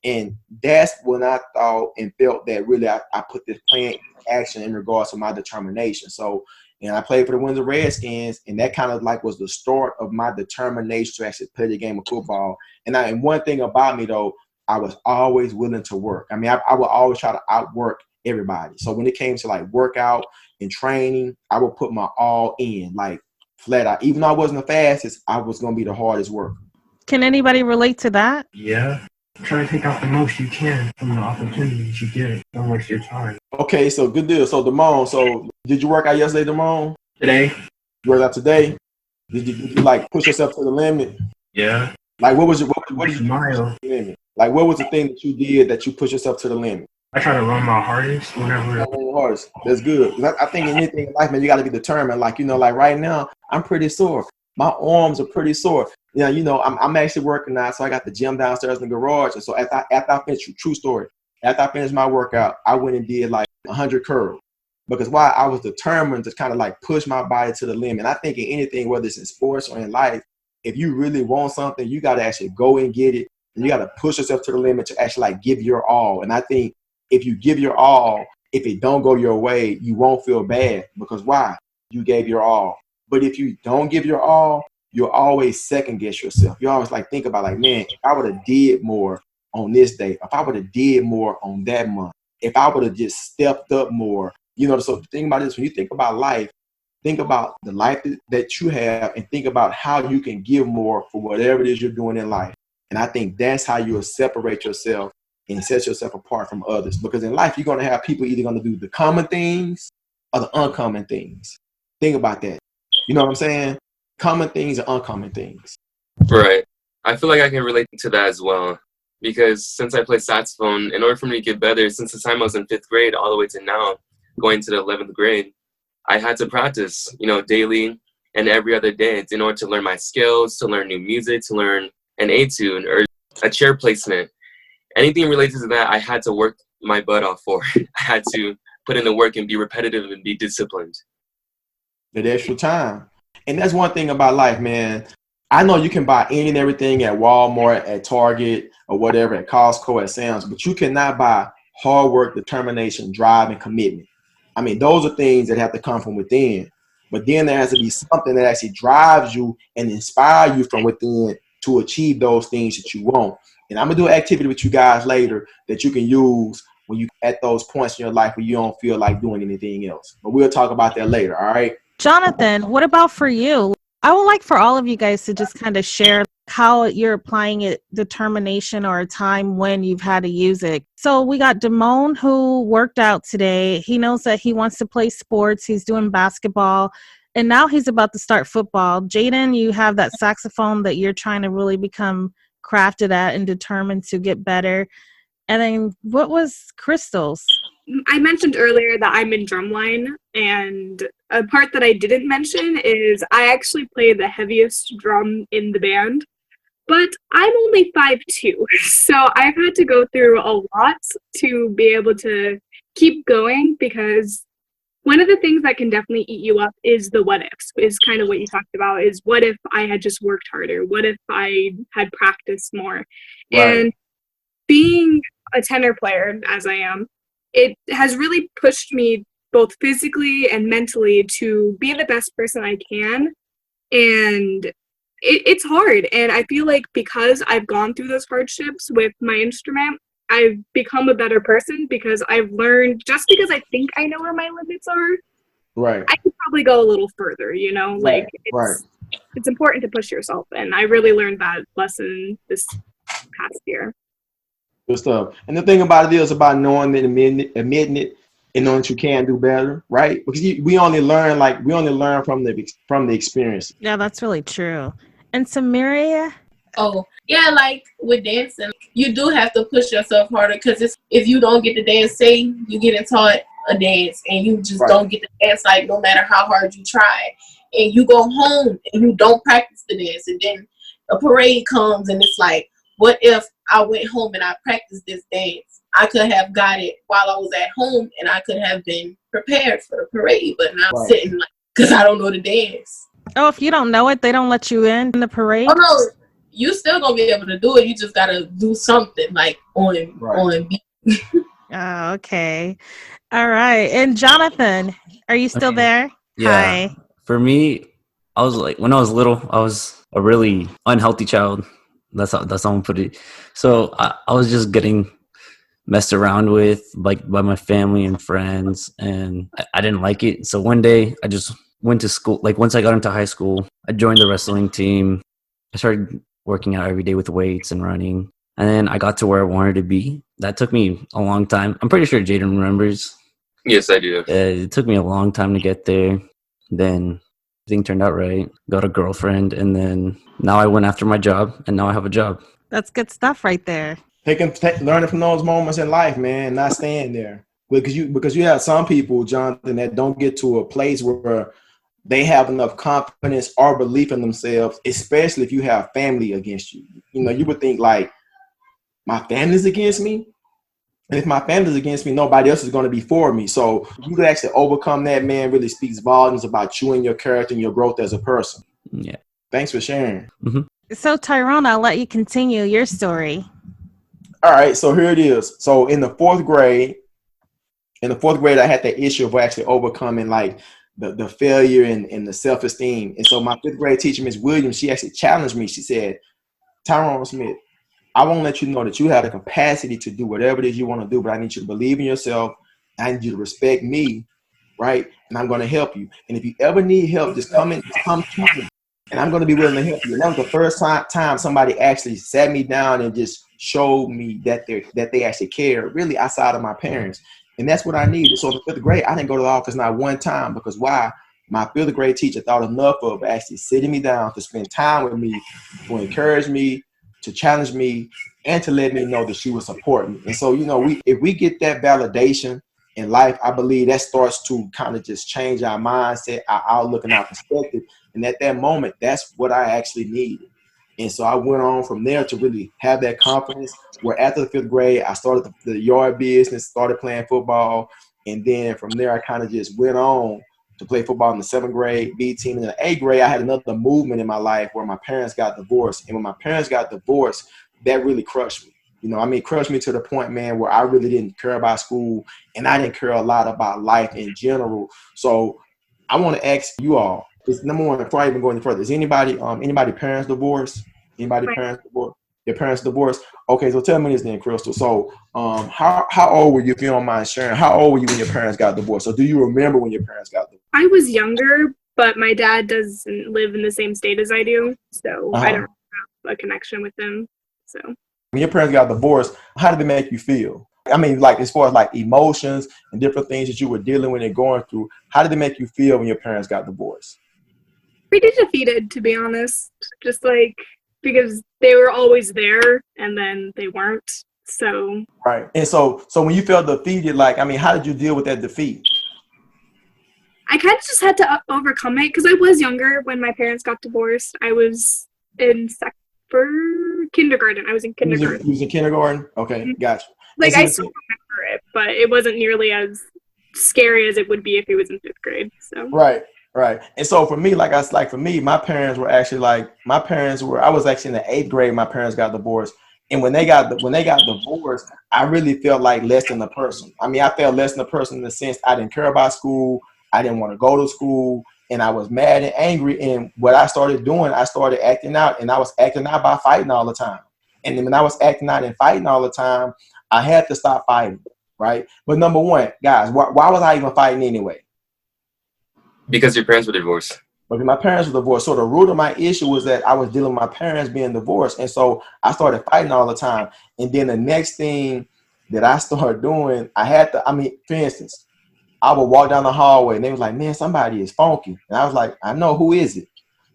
S2: And that's when I thought and felt that really I put this plan in action in regards to my determination. So, and I played for the Windsor Redskins, and that kind of like was the start of my determination to actually play the game of football. And one thing about me, though, I was always willing to work. I mean, I would always try to outwork everybody. So when it came to like workout and training, I would put my all in, like flat out. Even though I wasn't the fastest, I was going to be the hardest worker.
S1: Can anybody relate to that?
S7: Yeah. Try to take out the most you can from the opportunities you get. Don't waste your time.
S2: Okay, so good deal. So DeMone, so did you work out yesterday, DeMone?
S7: Today?
S2: You worked out today? Did you like push yourself to the limit?
S7: Yeah.
S2: Like what did you
S7: mile.
S2: limit? Like what was the thing that you did that you pushed yourself to the limit?
S7: I try to run my hardest whenever.
S2: That's good. I think in anything in life, man, you got to be determined. Like, you know, like right now, I'm pretty sore. My arms are pretty sore. Yeah, you know, I'm actually working now, so I got the gym downstairs in the garage. And so after I finished, true story, after I finished my workout, I went and did like 100 curls. Because why? I was determined to kind of like push my body to the limit. I think in anything, whether it's in sports or in life, if you really want something, you got to actually go and get it. And you got to push yourself to the limit to actually like give your all. And I think if you give your all, if it don't go your way, you won't feel bad. Because why? You gave your all. But if you don't give your all, you'll always second guess yourself. You always like think about like, man, if I would have did more on this day, if I would have did more on that month, if I would have just stepped up more, you know. So the thing about this, when you think about life, think about the life that you have and think about how you can give more for whatever it is you're doing in life. And I think that's how you'll separate yourself and set yourself apart from others. Because in life, you're going to have people either going to do the common things or the uncommon things. Think about that. You know what I'm saying? Common things and uncommon things.
S3: Right. I feel like I can relate to that as well. Because since I play saxophone, in order for me to get better, since the time I was in 5th grade all the way to now, going to the 11th grade, I had to practice, you know, daily and every other day in order to learn my skills, to learn new music, to learn an A tune or a chair placement. Anything related to that, I had to work my butt off for. I had to put in the work and be repetitive and be disciplined.
S2: That extra time. And that's one thing about life, man. I know you can buy any and everything at Walmart, at Target, or whatever, at Costco, at Sam's, but you cannot buy hard work, determination, drive, and commitment. I mean, those are things that have to come from within. But then there has to be something that actually drives you and inspire you from within to achieve those things that you want. And I'm going to do an activity with you guys later that you can use when you at those points in your life where you don't feel like doing anything else. But we'll talk about that later, all right?
S1: Johnathon, what about for you? I would like for all of you guys to just kind of share how you're applying it, determination or a time when you've had to use it. So we got DeMone, who worked out today. He knows that he wants to play sports. He's doing basketball, and now he's about to start football. Jaden, you have that saxophone that you're trying to really become crafted at and determined to get better. And then what was Krystal's?
S5: I mentioned earlier that I'm in drumline, and a part that I didn't mention is I actually play the heaviest drum in the band, but I'm only 5'2", so I've had to go through a lot to be able to keep going, because one of the things that can definitely eat you up is the what ifs, is kind of what you talked about, is what if I had just worked harder? What if I had practiced more?
S2: Right.
S5: And being a tenor player, as I am, it has really pushed me both physically and mentally to be the best person I can. And it's hard. And I feel like because I've gone through those hardships with my instrument, I've become a better person, because I've learned, just because I think I know where my limits are,
S2: Right.
S5: I could probably go a little further, you know? Like, it's important to push yourself. And I really learned that lesson this past year.
S2: Good stuff. And the thing about it is about knowing that, admitting it, and knowing that you can do better, right? Because we only learn from the experience.
S1: Yeah, that's really true. And Sameria?
S6: Oh, yeah, like with dancing, you do have to push yourself harder, because if you don't get the dance, say you get taught a dance and you just don't get the dance, like no matter how hard you try, and you go home and you don't practice the dance, and then a parade comes and it's like, what if I went home and I practiced this dance? I could have got it while I was at home and I could have been prepared for the parade, but now I'm sitting like, because I don't know the dance.
S1: Oh, if you don't know it, they don't let you in the parade?
S6: Oh, no. You still gonna be able to do it. You just gotta do something like on beat.
S1: Oh, okay. All right. And Johnathon, are you still there?
S4: Yeah.
S1: Hi.
S4: For me, I was like, when I was little, I was a really unhealthy child. That's how I'm gonna put it. So I was just getting messed around with by my family and friends, and I didn't like it. So one day I just went to school. Like once I got into high school, I joined the wrestling team. I started working out every day with weights and running. And then I got to where I wanted to be. That took me a long time. I'm pretty sure Jaden remembers.
S3: Yes, I do.
S4: It took me a long time to get there. Then everything turned out right. Got a girlfriend, and then now I went after my job, and now I have a job.
S1: That's good stuff right there.
S2: Learning from those moments in life, man, not staying there. Because you have some people, Jonathan, that don't get to a place where they have enough confidence or belief in themselves, especially if you have family against you. You know, you would think like, my family's against me? And if my family's against me, nobody else is going to be for me. So you could actually overcome that, man, really speaks volumes about you and your character and your growth as a person.
S4: Yeah.
S2: Thanks for sharing.
S4: Mm-hmm.
S1: So Tyrone, I'll let you continue your story.
S2: All right, so here it is. So in the fourth grade, I had that issue of actually overcoming like the failure and the self-esteem. And so my fifth grade teacher, Miss Williams, she actually challenged me. She said, Tyrone Smith, I won't let you know that you have the capacity to do whatever it is you want to do, but I need you to believe in yourself. I need you to respect me, right? And I'm going to help you. And if you ever need help, just come to me, and I'm going to be willing to help you. And that was the first time somebody actually sat me down and just showed me that they actually care, really outside of my parents. And that's what I needed. So in the fifth grade, I didn't go to the office not one time, because why? My fifth grade teacher thought enough of actually sitting me down to spend time with me, to encourage me, to challenge me, and to let me know that she would support me. And so, you know, if we get that validation in life, I believe that starts to kind of just change our mindset, our outlook, and our perspective. And at that moment, that's what I actually needed. And so I went on from there to really have that confidence, where after the fifth grade, I started the yard business, started playing football. And then from there, I kind of just went on to play football in the seventh grade, B team. In the eighth grade, I had another movement in my life where my parents got divorced. And when my parents got divorced, that really crushed me. You know, I mean, crushed me to the point, man, where I really didn't care about school, and I didn't care a lot about life in general. So I want to ask you all, number one, before I even go any further, is anybody parents divorced? Anybody parents divorced? Your parents divorced? Okay, so tell me this then, Krystal. So how old were you, if you don't mind sharing? How old were you when your parents got divorced? So do you remember when your parents got divorced?
S5: I was younger, but my dad doesn't live in the same state as I do, so I don't have a connection with him. So
S2: when your parents got divorced, how did it make you feel? I mean, like, as far as like emotions and different things that you were dealing with and going through, how did it make you feel when your parents got divorced?
S5: pretty defeated, to be honest. Just like, because they were always there and then they weren't. So
S2: right. And so when you felt defeated, like, I mean, how did you deal with that defeat?
S5: I kind of just had to overcome it because I was younger when my parents got divorced. I was in kindergarten. I was in kindergarten.
S2: You was in kindergarten? Okay,
S5: Mm-hmm.
S2: Gotcha.
S5: Like, I still remember it, but it wasn't nearly as scary as it would be if he was in fifth grade. So
S2: Right. And so for me, my parents were actually I was actually in the 8th grade. My parents got divorced. And when they got divorced, I really felt like less than a person. I mean, I felt less than a person in the sense I didn't care about school. I didn't want to go to school. And I was mad and angry. And what I started doing, I started acting out. And I was acting out by fighting all the time. And then when I was acting out and fighting all the time, I had to stop fighting. Right. But number one, guys, why was I even fighting anyway?
S3: Because your parents were divorced.
S2: Because my parents were divorced. So the root of my issue was that I was dealing with my parents being divorced. And so I started fighting all the time. And then the next thing that I started doing, for instance, I would walk down the hallway and they was like, man, somebody is funky. And I was like, I know, who is it?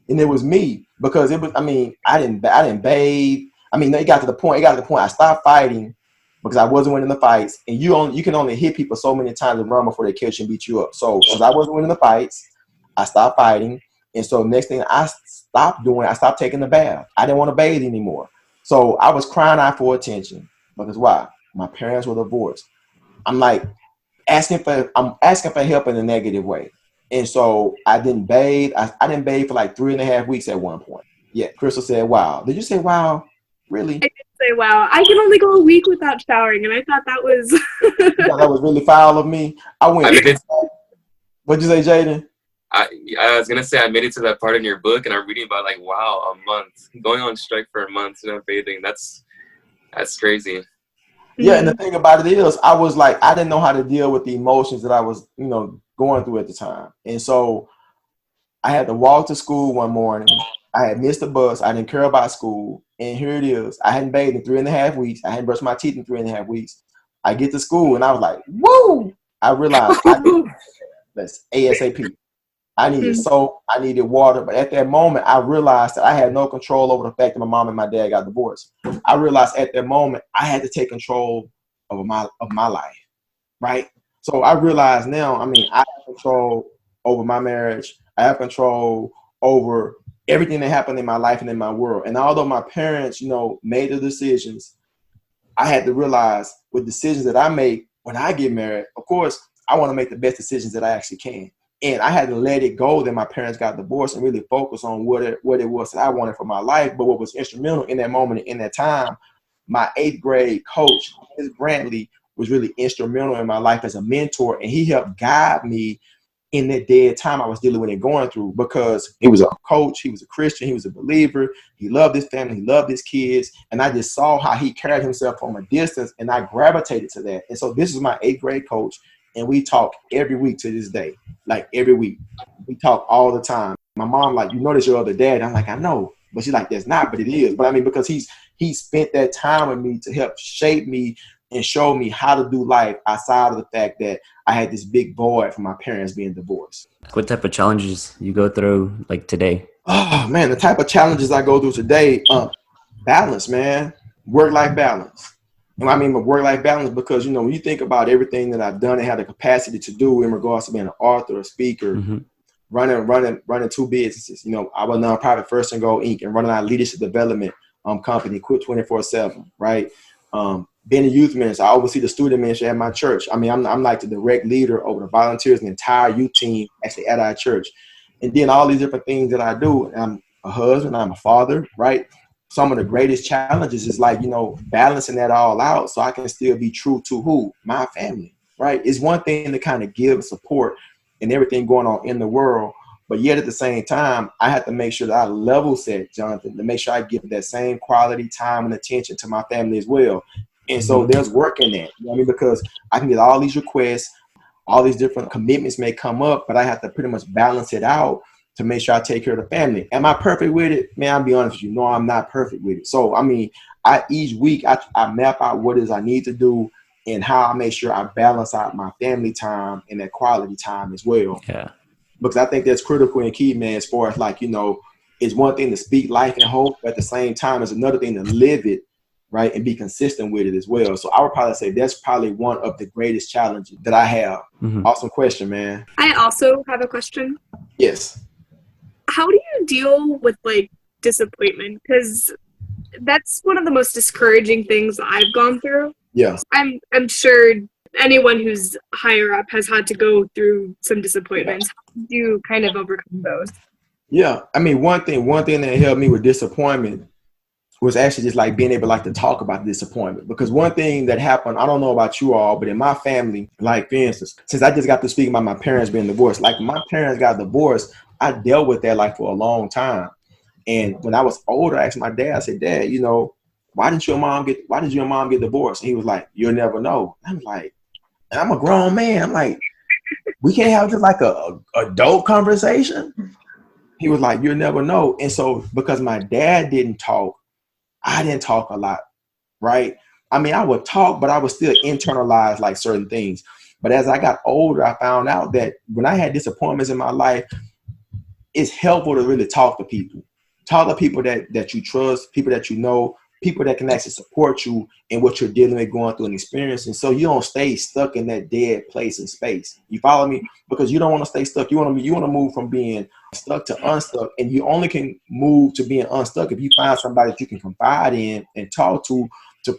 S2: And it was me, because it was, I didn't bathe. It got to the point I stopped fighting because I wasn't winning the fights. And you can only hit people so many times and run before they catch you and beat you up. So since I wasn't winning the fights, I stopped fighting. And so next thing I stopped taking the bath. I didn't want to bathe anymore. So I was crying out for attention, because why? My parents were divorced. I'm asking for help in a negative way. And so I didn't bathe. I didn't bathe for like 3.5 weeks at one point. Yeah, Krystal said, wow. Did you say wow? Really?
S5: I did say wow. I can only go a week without showering, and I thought that was
S2: You thought that was really foul of me? What'd you say, Jaden?
S3: I was gonna say I made it to that part in your book, and I'm reading about like, wow, a month, going on strike for a month, bathing. That's crazy.
S2: Yeah, and the thing about it is, I was like, I didn't know how to deal with the emotions that I was, going through at the time. And so I had to walk to school one morning. I had missed the bus. I didn't care about school. And here it is. I hadn't bathed in 3.5 weeks. I hadn't brushed my teeth in 3.5 weeks. I get to school and I was like, woo! I realized that's ASAP. I needed soap. I needed water. But at that moment, I realized that I had no control over the fact that my mom and my dad got divorced. I realized at that moment, I had to take control of my life, right? So I realize now, I have control over my marriage. I have control over everything that happened in my life and in my world. And although my parents, made the decisions, I had to realize with decisions that I make when I get married, of course, I want to make the best decisions that I actually can. And I had to let it go that my parents got divorced and really focus on what it was that I wanted for my life. But what was instrumental in that moment, in that time, my 8th grade coach, Ms. Brantley, was really instrumental in my life as a mentor. And he helped guide me in that dead time I was dealing with and going through, because he was a coach, he was a Christian, he was a believer, he loved his family, he loved his kids, and I just saw how he carried himself from a distance, and I gravitated to that. And so this is my 8th grade coach, and we talk every week to this day, like every week. We talk all the time. My mom like, you know, that's your other dad. I'm like, I know, but she's like, that's not, but it is. But I mean, because he spent that time with me to help shape me and show me how to do life outside of the fact that I had this big void from my parents being divorced.
S4: What type of challenges you go through like today?
S2: Oh man, the type of challenges I go through today, balance, man, work-life balance. And I mean work-life balance because, you know, when you think about everything that I've done and had the capacity to do in regards to being an author, a speaker, running 2 businesses. You know, I was a nonprofit, First and Goal Inc., and running our leadership development company, Quit 24/7, right? Being a youth minister, I oversee the student ministry at my church. I mean, I'm like the direct leader over the volunteers and the entire youth team actually at our church. And then all these different things that I do. I'm a husband, I'm a father, right? Some of the greatest challenges is like, you know, balancing that all out so I can still be true to who? My family, right? It's one thing to kind of give support and everything going on in the world, but yet at the same time, I have to make sure that I level set, Jonathan, to make sure I give that same quality time and attention to my family as well. And so there's work in that, you know what I mean? Because I can get all these requests, all these different commitments may come up, but I have to pretty much balance it out to make sure I take care of the family. Am I perfect with it? Man, I'll be honest with you. No, I'm not perfect with it. So, I mean, each week I map out what it is I need to do and how I make sure I balance out my family time and that quality time as well.
S4: Yeah.
S2: Because I think that's critical and key, man, as far as like, you know, it's one thing to speak life and hope, but at the same time, it's another thing to live it, right, and be consistent with it as well. So I would probably say that's probably one of the greatest challenges that I have. Awesome question, man.
S5: I also have a question.
S2: Yes.
S5: How do you deal with like disappointment? Because that's one of the most discouraging things I've gone through.
S2: Yeah.
S5: I'm sure anyone who's higher up has had to go through some disappointments. How do you kind of overcome those?
S2: Yeah. I mean, one thing that helped me with disappointment was actually just like being able like to talk about disappointment. Because one thing that happened, I don't know about you all, but in my family, like for instance, since I just got to speak about my parents being divorced, like my parents got divorced, I dealt with that like for a long time. And when I was older, I asked my dad, I said, Dad, you know, why did your mom get divorced? And he was like, you'll never know. I'm like, and I'm a grown man. I'm like, we can't have just like a adult conversation. He was like, you'll never know. And so because my dad didn't talk, I didn't talk a lot, right? I mean, I would talk, but I would still internalize like certain things. But as I got older, I found out that when I had disappointments in my life, it's helpful to really talk to people. Talk to people that you trust, people that you know, people that can actually support you in what you're dealing with, going through and experiencing. So you don't stay stuck in that dead place and space. You follow me? Because you don't want to stay stuck. You want to move from being stuck to unstuck, and you only can move to being unstuck if you find somebody that you can confide in and talk to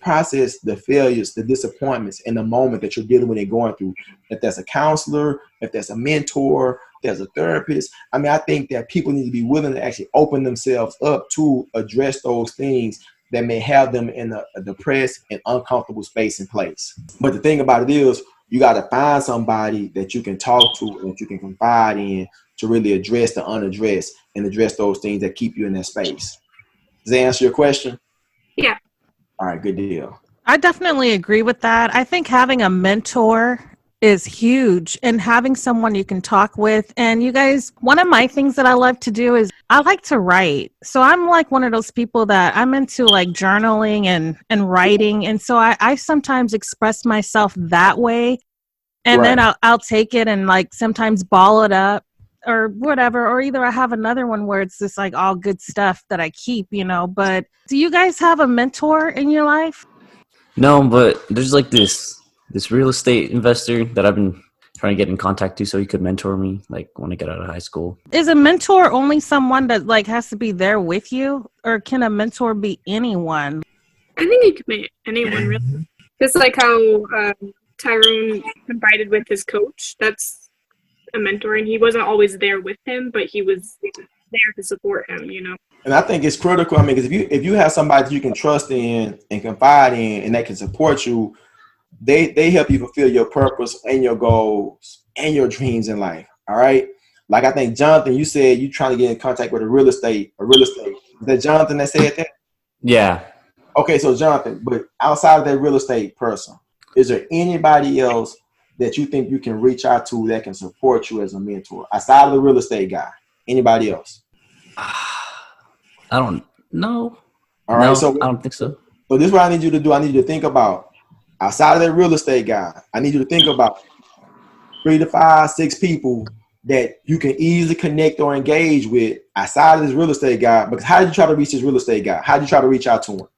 S2: process the failures, the disappointments in the moment that you're dealing with and going through. If that's a counselor, if that's a mentor, if there's a therapist. I mean, I think that people need to be willing to actually open themselves up to address those things that may have them in a depressed and uncomfortable space and place. But the thing about it is, you got to find somebody that you can talk to and that you can confide in to really address the unaddressed and address those things that keep you in that space. Does that answer your question?
S5: Yeah.
S2: All right, good deal.
S1: I definitely agree with that. I think having a mentor is huge, and having someone you can talk with. And you guys, one of my things that I love to do is I like to write. So I'm like one of those people that I'm into like journaling and writing. And so I sometimes express myself that way. And then I'll take it and like sometimes ball it up or whatever. Or either I have another one where it's just like all good stuff that I keep, you know. But do you guys have a mentor in your life?
S4: No, but there's like this real estate investor that I've been trying to get in contact to so he could mentor me like when I get out of high school.
S1: Is a mentor only someone that like has to be there with you, or can a mentor be anyone?
S5: I think it could be anyone, really. Just like how Tyrone confided with his coach. That's a mentor, and he wasn't always there with him, but he was there to support him, you know.
S2: And I think it's critical. I mean, because if you have somebody that you can trust in and confide in and that can support you, they help you fulfill your purpose and your goals and your dreams in life. All right. Like I think Jonathan, you said you trying to get in contact with a real estate. Is that Jonathan that said that?
S4: Yeah.
S2: Okay, so Jonathan, but outside of that real estate person, is there anybody else that you think you can reach out to that can support you as a mentor outside of the real estate guy? Anybody else?
S4: I don't know.
S2: All right,
S4: No,
S2: so
S4: I don't think so.
S2: So this is what I need you to do. I need you to think about outside of that real estate guy. I need you to think about 3 to 5, 6 people that you can easily connect or engage with outside of this real estate guy. Because how did you try to reach this real estate guy? How did you try to reach out to him?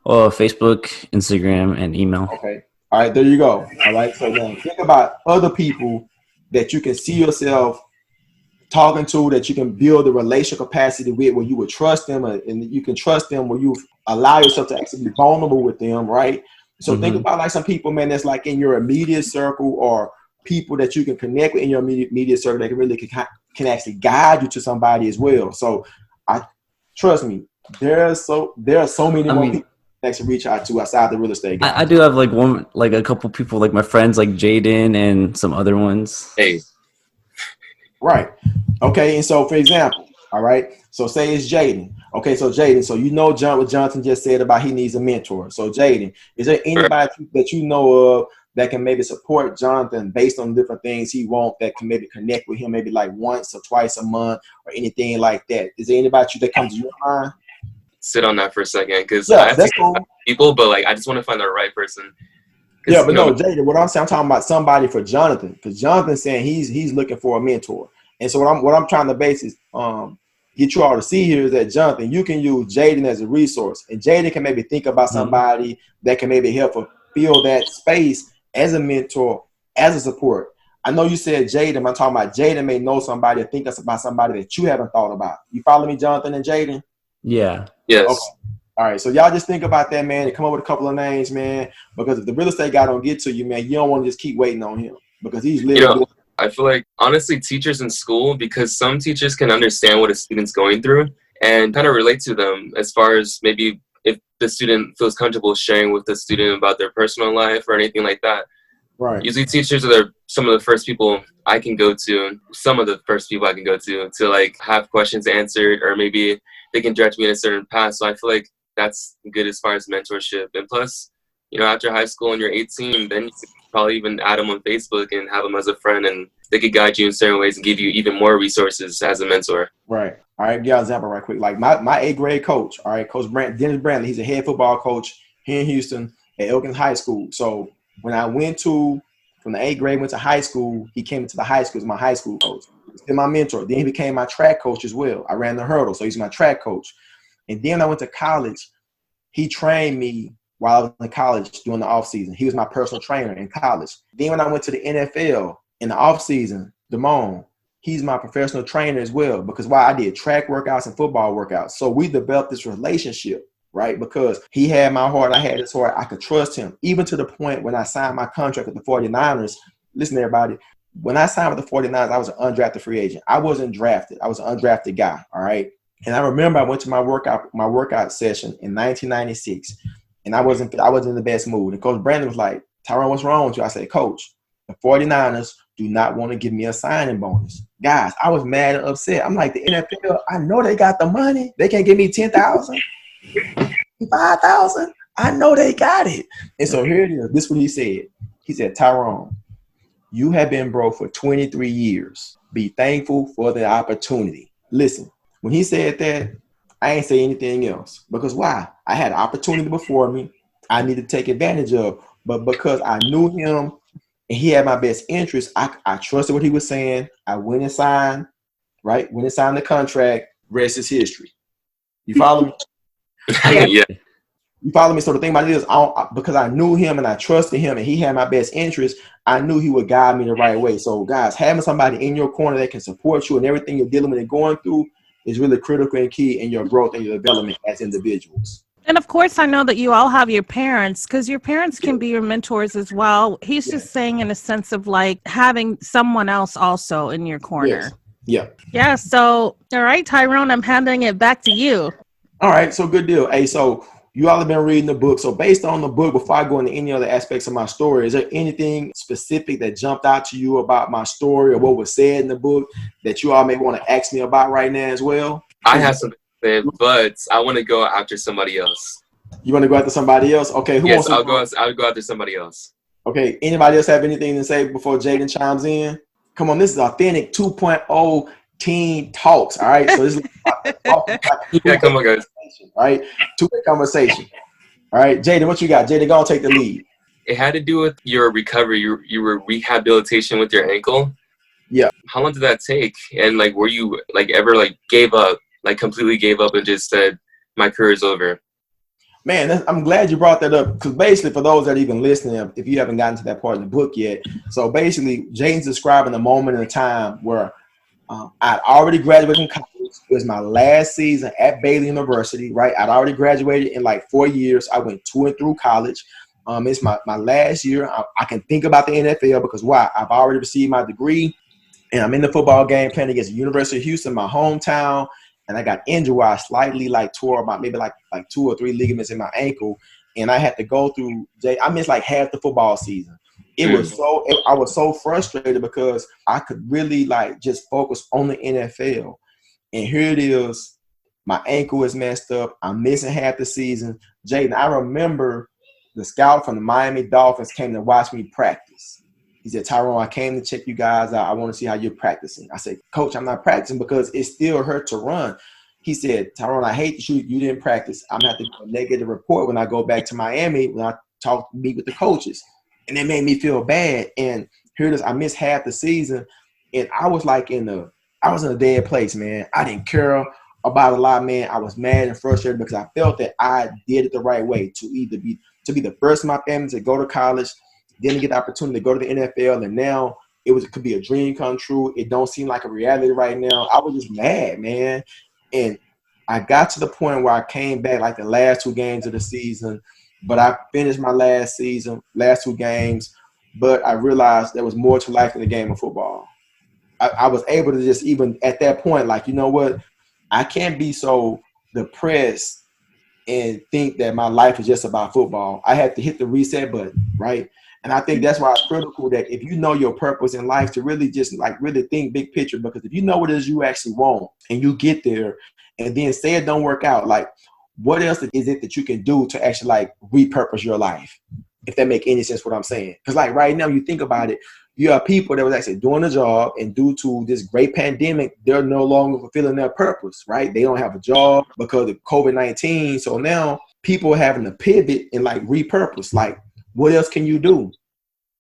S4: Well, Facebook, Instagram, and email.
S2: Okay. All right, there you go. All right. So now think about other people that you can see yourself talking to, that you can build the relational capacity with, where you would trust them, and you can trust them, where you allow yourself to actually be vulnerable with them, right? So think about like some people, man, that's like in your immediate circle, or people that you can connect with in your immediate circle that can really can actually guide you to somebody as well. So trust me, there are so many more people that actually reach out to outside the real estate guy.
S4: I do have like a couple people, like my friends, like Jaden and some other ones.
S3: Hey.
S2: Right. Okay. And so, for example, all right. So say it's Jaden. Okay. So Jaden, so you know what Jonathan just said about he needs a mentor. So Jaden, is there anybody that you know of that can maybe support Jonathan based on different things he wants, that can maybe connect with him maybe like once or twice a month or anything like that? Is there anybody that comes to your mind?
S3: Sit on that for a second, because
S2: yeah, that's cool.
S3: People, but like I just want to find the right person.
S2: Yeah, but no, Jaden, what I'm saying, I'm talking about somebody for Jonathan, because Jonathan's saying he's looking for a mentor. And so what I'm trying to base is get you all to see here is that, Jonathan, you can use Jaden as a resource, and Jaden can maybe think about somebody that can maybe help fill that space as a mentor, as a support. I know you said Jaden. I'm talking about Jaden may know somebody or think about somebody that you haven't thought about. You follow me, Jonathan and Jaden?
S4: Yeah.
S3: Yes.
S2: Okay. All right, so y'all just think about that, man, and come up with a couple of names, man, because if the real estate guy don't get to you, man, you don't want to just keep waiting on him, because he's living.
S3: I feel like, honestly, teachers in school, because some teachers can understand what a student's going through and kind of relate to them, as far as maybe if the student feels comfortable sharing with the student about their personal life or anything like that.
S2: Right.
S3: Usually teachers are some of the first people I can go to, to like have questions answered, or maybe they can direct me in a certain path. So I feel like that's good as far as mentorship. And plus, after high school and you're 18, then you could probably even add them on Facebook and have them as a friend, and they could guide you in certain ways and give you even more resources as a mentor.
S2: Right. All right, give you an example right quick. Like my 8th grade coach, all right, Coach Dennis Brantley, he's a head football coach here in Houston at Elkins High School. So when I went from the 8th grade, went to high school, he came into the high school as my high school coach. He's been my mentor. Then he became my track coach as well. I ran the hurdle, so he's my track coach. And then I went to college. He trained me while I was in college during the off season. He was my personal trainer in college. Then when I went to the NFL in the off season, DeMone, he's my professional trainer as well, because I did track workouts and football workouts. So we developed this relationship, right? Because he had my heart, I had his heart. I could trust him, even to the point when I signed my contract with the 49ers. Listen, everybody, when I signed with the 49ers, I was an undrafted free agent. I wasn't drafted. I was an undrafted guy, all right? And I remember I went to my workout session in 1996, and I wasn't in the best mood. And Coach Brandon was like, "Tyrone, what's wrong with you?" I said, "Coach, the 49ers do not want to give me a signing bonus." Guys, I was mad and upset. I'm like, the NFL, I know they got the money. They can't give me 10,000, 5,000. I know they got it. And so here it is. This is what he said. He said, "Tyrone, you have been broke for 23 years. Be thankful for the opportunity." Listen, when he said that, I ain't say anything else. Because why? I had an opportunity before me I needed to take advantage of. But because I knew him and he had my best interest, I trusted what he was saying. I went and signed, right? Went and signed the contract. Rest is history. You follow me?
S3: Yeah.
S2: You follow me? So the thing about it is, because I knew him and I trusted him and he had my best interest, I knew he would guide me the right way. So guys, having somebody in your corner that can support you and everything you're dealing with and going through is really critical and key in your growth and your development as individuals.
S1: And of course, I know that you all have your parents, because your parents can be your mentors as well. He's just saying in a sense of like having someone else also in your corner.
S2: Yes. Yeah.
S1: Yeah. So, all right, Tyrone, I'm handing it back to you.
S2: All right. So good deal. Hey, so you all have been reading the book. So based on the book, before I go into any other aspects of my story, is there anything specific that jumped out to you about my story or what was said in the book that you all may want to ask me about right now as well?
S3: I have something to say, but I want to go after somebody else.
S2: You want to go after somebody else? Okay, who
S3: Yes,
S2: wants to
S3: I'll go after somebody else.
S2: Okay, anybody else have anything to say before Jaden chimes in? Come on, this is authentic 2.0 teen talks, all right? So this is
S3: Yeah, come on, guys.
S2: All right, two-way conversation. All right, Jaden, what you got? Jaden, go and take the lead.
S3: It had to do with your recovery, your rehabilitation with your ankle.
S2: Yeah.
S3: How long did that take? And like, were you like ever like gave up, like completely gave up and just said, my career is over?
S2: Man, I'm glad you brought that up, because basically for those that are even listening, if you haven't gotten to that part of the book yet, so basically Jaden's describing a moment in a time where I'd already graduated from college. It was my last season at Baylor University, right? I'd already graduated in like 4 years. I went to and through college. It's my last year. I can think about the NFL because why? I've already received my degree, and I'm in the football game playing against the University of Houston, my hometown. And I got injured where I slightly like tore about maybe like 2 or 3 ligaments in my ankle, and I had to go through. I missed like half the football season. I was so frustrated because I could really like just focus on the NFL, and here it is, my ankle is messed up. I'm missing half the season. Jaden, I remember the scout from the Miami Dolphins came to watch me practice. He said, Tyrone, I came to check you guys out. I want to see how you're practicing. I said, Coach, I'm not practicing because it still hurt to run. He said, Tyrone, I hate to shoot. You didn't practice. I'm going to have to give a negative report when I go back to Miami when I meet with the coaches. And it made me feel bad. And here it is. I missed half the season. And I was like I was in a dead place, man. I didn't care about a lot, man. I was mad and frustrated because I felt that I did it the right way to be the first in my family to go to college, then to get the opportunity to go to the NFL, and now it could be a dream come true. It don't seem like a reality right now. I was just mad, man. And I got to the point where I came back like the last 2 games of the season, but I finished my last 2 games, but I realized there was more to life than the game of football. I was able to just even at that point, like, you know what? I can't be so depressed and think that my life is just about football. I had to hit the reset button, right? And I think that's why it's critical that if you know your purpose in life, to really just like really think big picture, because if you know what it is you actually want and you get there and then say it don't work out, like what else is it that you can do to actually like repurpose your life? If that make any sense what I'm saying. Because like right now you think about it, you have people that was actually doing a job, and due to this great pandemic, they're no longer fulfilling their purpose, right? They don't have a job because of COVID-19. So now people are having to pivot and like repurpose, like, what else can you do,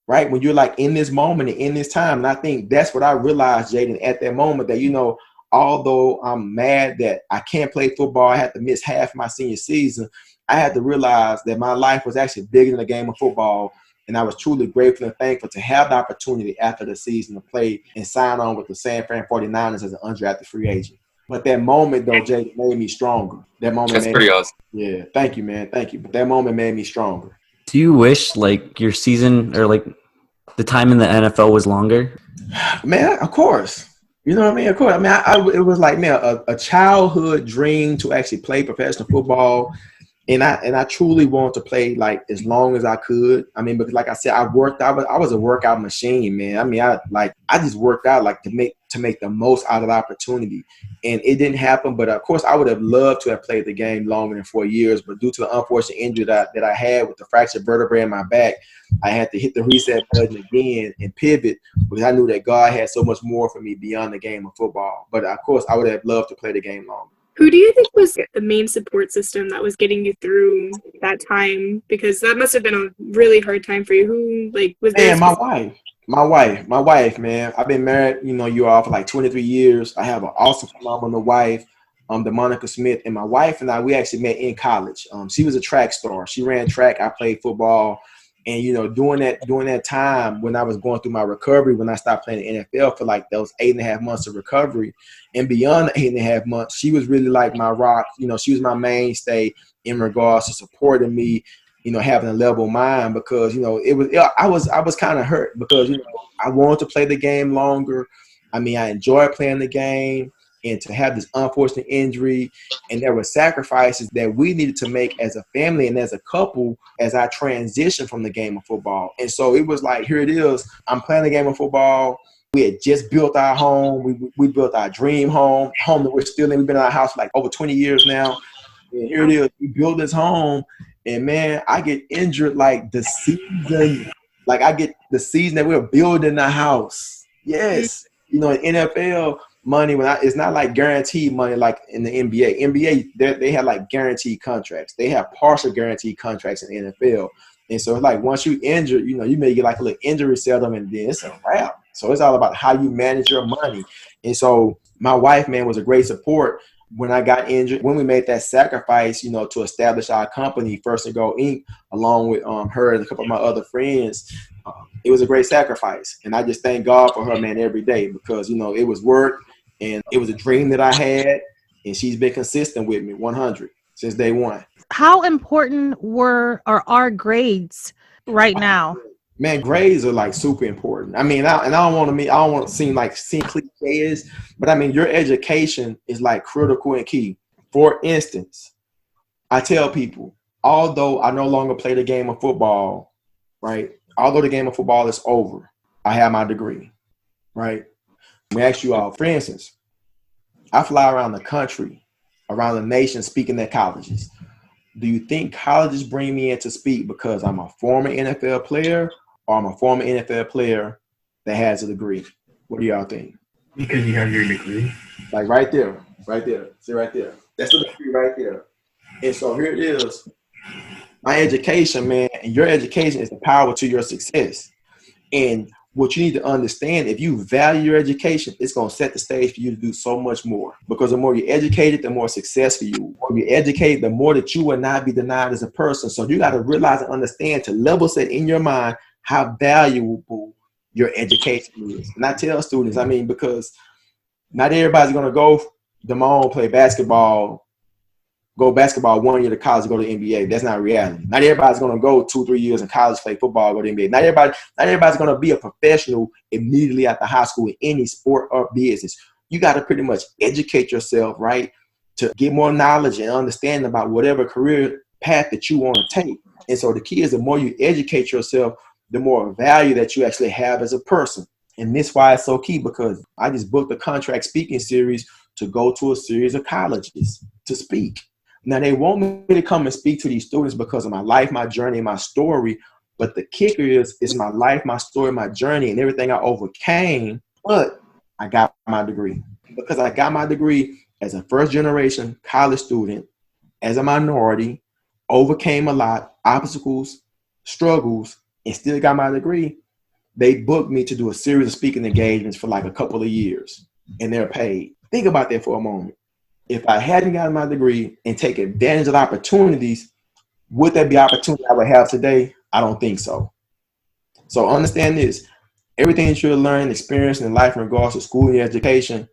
S2: right? When you're like in this moment and in this time. And I think that's what I realized, Jaden, at that moment, that, you know, although I'm mad that I can't play football, I had to miss half my senior season, I had to realize that my life was actually bigger than the game of football. And I was truly grateful and thankful to have the opportunity after the season to play and sign on with the San Fran 49ers as an undrafted free agent. But that moment, though, Jaden, made me stronger. That moment
S3: That's pretty awesome.
S2: Yeah, thank you, man. Thank you. But that moment made me stronger.
S4: Do you wish like your season or like the time in the NFL was longer?
S2: Man, of course. You know what I mean? Of course. I mean, it was like, man, a childhood dream to actually play professional football. And I truly wanted to play like as long as I could. I mean, because like I said, I was a workout machine, man. I mean, I just worked out like to make the most out of the opportunity. And it didn't happen, but of course I would have loved to have played the game longer than 4 years. But due to the unfortunate injury that I had with the fractured vertebrae in my back, I had to hit the reset button again and pivot, because I knew that God had so much more for me beyond the game of football. But of course I would have loved to play the game longer.
S5: Who do you think was the main support system that was getting you through that time? Because that must have been a really hard time for you. Who like was there?
S2: Man, my wife, man. I've been married, you know, you all for like 23 years. I have an awesome phenomenal wife, Damone Smith, and my wife and I, we actually met in college. She was a track star. She ran track. I played football. And, you know, during that time when I was going through my recovery, when I stopped playing the NFL for like those 8.5 months of recovery, and beyond the 8.5 months, she was really like my rock. You know, she was my mainstay in regards to supporting me, you know, having a level mind, because, you know, I was kind of hurt because, you know, I wanted to play the game longer. I mean, I enjoyed playing the game. and to have this unfortunate injury. And there were sacrifices that we needed to make as a family and as a couple as I transitioned from the game of football. And so it was like, here it is. I'm playing the game of football. We had just built our home. We built our dream home that we're still in. We've been in our house for like over 20 years now. And here it is. We built this home. And, man, I get injured like the season. Like I get the season that we're building the house. Yes. You know, in NFL – money it's not like guaranteed money like in the NBA. NBA they have like guaranteed contracts. They have partial guaranteed contracts in the NFL. And so it's like once you injured, you know, you may get like a little injury settlement, and then it's a wrap. So it's all about how you manage your money. And so my wife, man, was a great support when I got injured. When we made that sacrifice, you know, to establish our company, First and Go Inc., along with her and a couple of my other friends, it was a great sacrifice. And I just thank God for her, man, every day, because, you know, it was work. And it was a dream that I had, and she's been consistent with me 100 since day one.
S1: How important are grades right now?
S2: Man, grades are like super important. I mean, I don't want to seem cliches, but I mean, your education is like critical and key. For instance, I tell people, although I no longer play the game of football, right? Although the game of football is over, I have my degree, right? Let me ask you all, for instance, I fly around the country, around the nation, speaking at colleges. Do you think colleges bring me in to speak because I'm a former NFL player, or I'm a former NFL player that has a degree? What do y'all think?
S7: Because you have your degree.
S2: Like right there. See right there. That's the degree right there. And so here it is. My education, man, and your education is the power to your success. And what you need to understand, if you value your education, it's going to set the stage for you to do so much more. Because the more you're educated, the more successful you. The more you're educated, the more that you will not be denied as a person. So you got to realize and understand, to level set in your mind how valuable your education is. And I tell students, I mean, because not everybody's going to go DeMone, play basketball, go basketball 1 year to college, go to the NBA. That's not reality. Not everybody's going to go 2-3 years in college, play football, go to the NBA. Not everybody's going to be a professional immediately after high school in any sport or business. You got to pretty much educate yourself, right, to get more knowledge and understanding about whatever career path that you want to take. And so the key is, the more you educate yourself, the more value that you actually have as a person. And this is why it's so key, because I just booked a contract speaking series to go to a series of colleges to speak. Now, they want me to come and speak to these students because of my life, my journey, my story. But the kicker is, it's my life, my story, my journey, and everything I overcame. But I got my degree. Because I got my degree as a first-generation college student, as a minority, overcame a lot, obstacles, struggles, and still got my degree. They booked me to do a series of speaking engagements for like a couple of years, and they're paid. Think about that for a moment. If I hadn't gotten my degree and taken advantage of opportunities, would that be opportunity I would have today? I don't think so. So understand this. Everything that you're learning, experiencing in life in regards to school and education,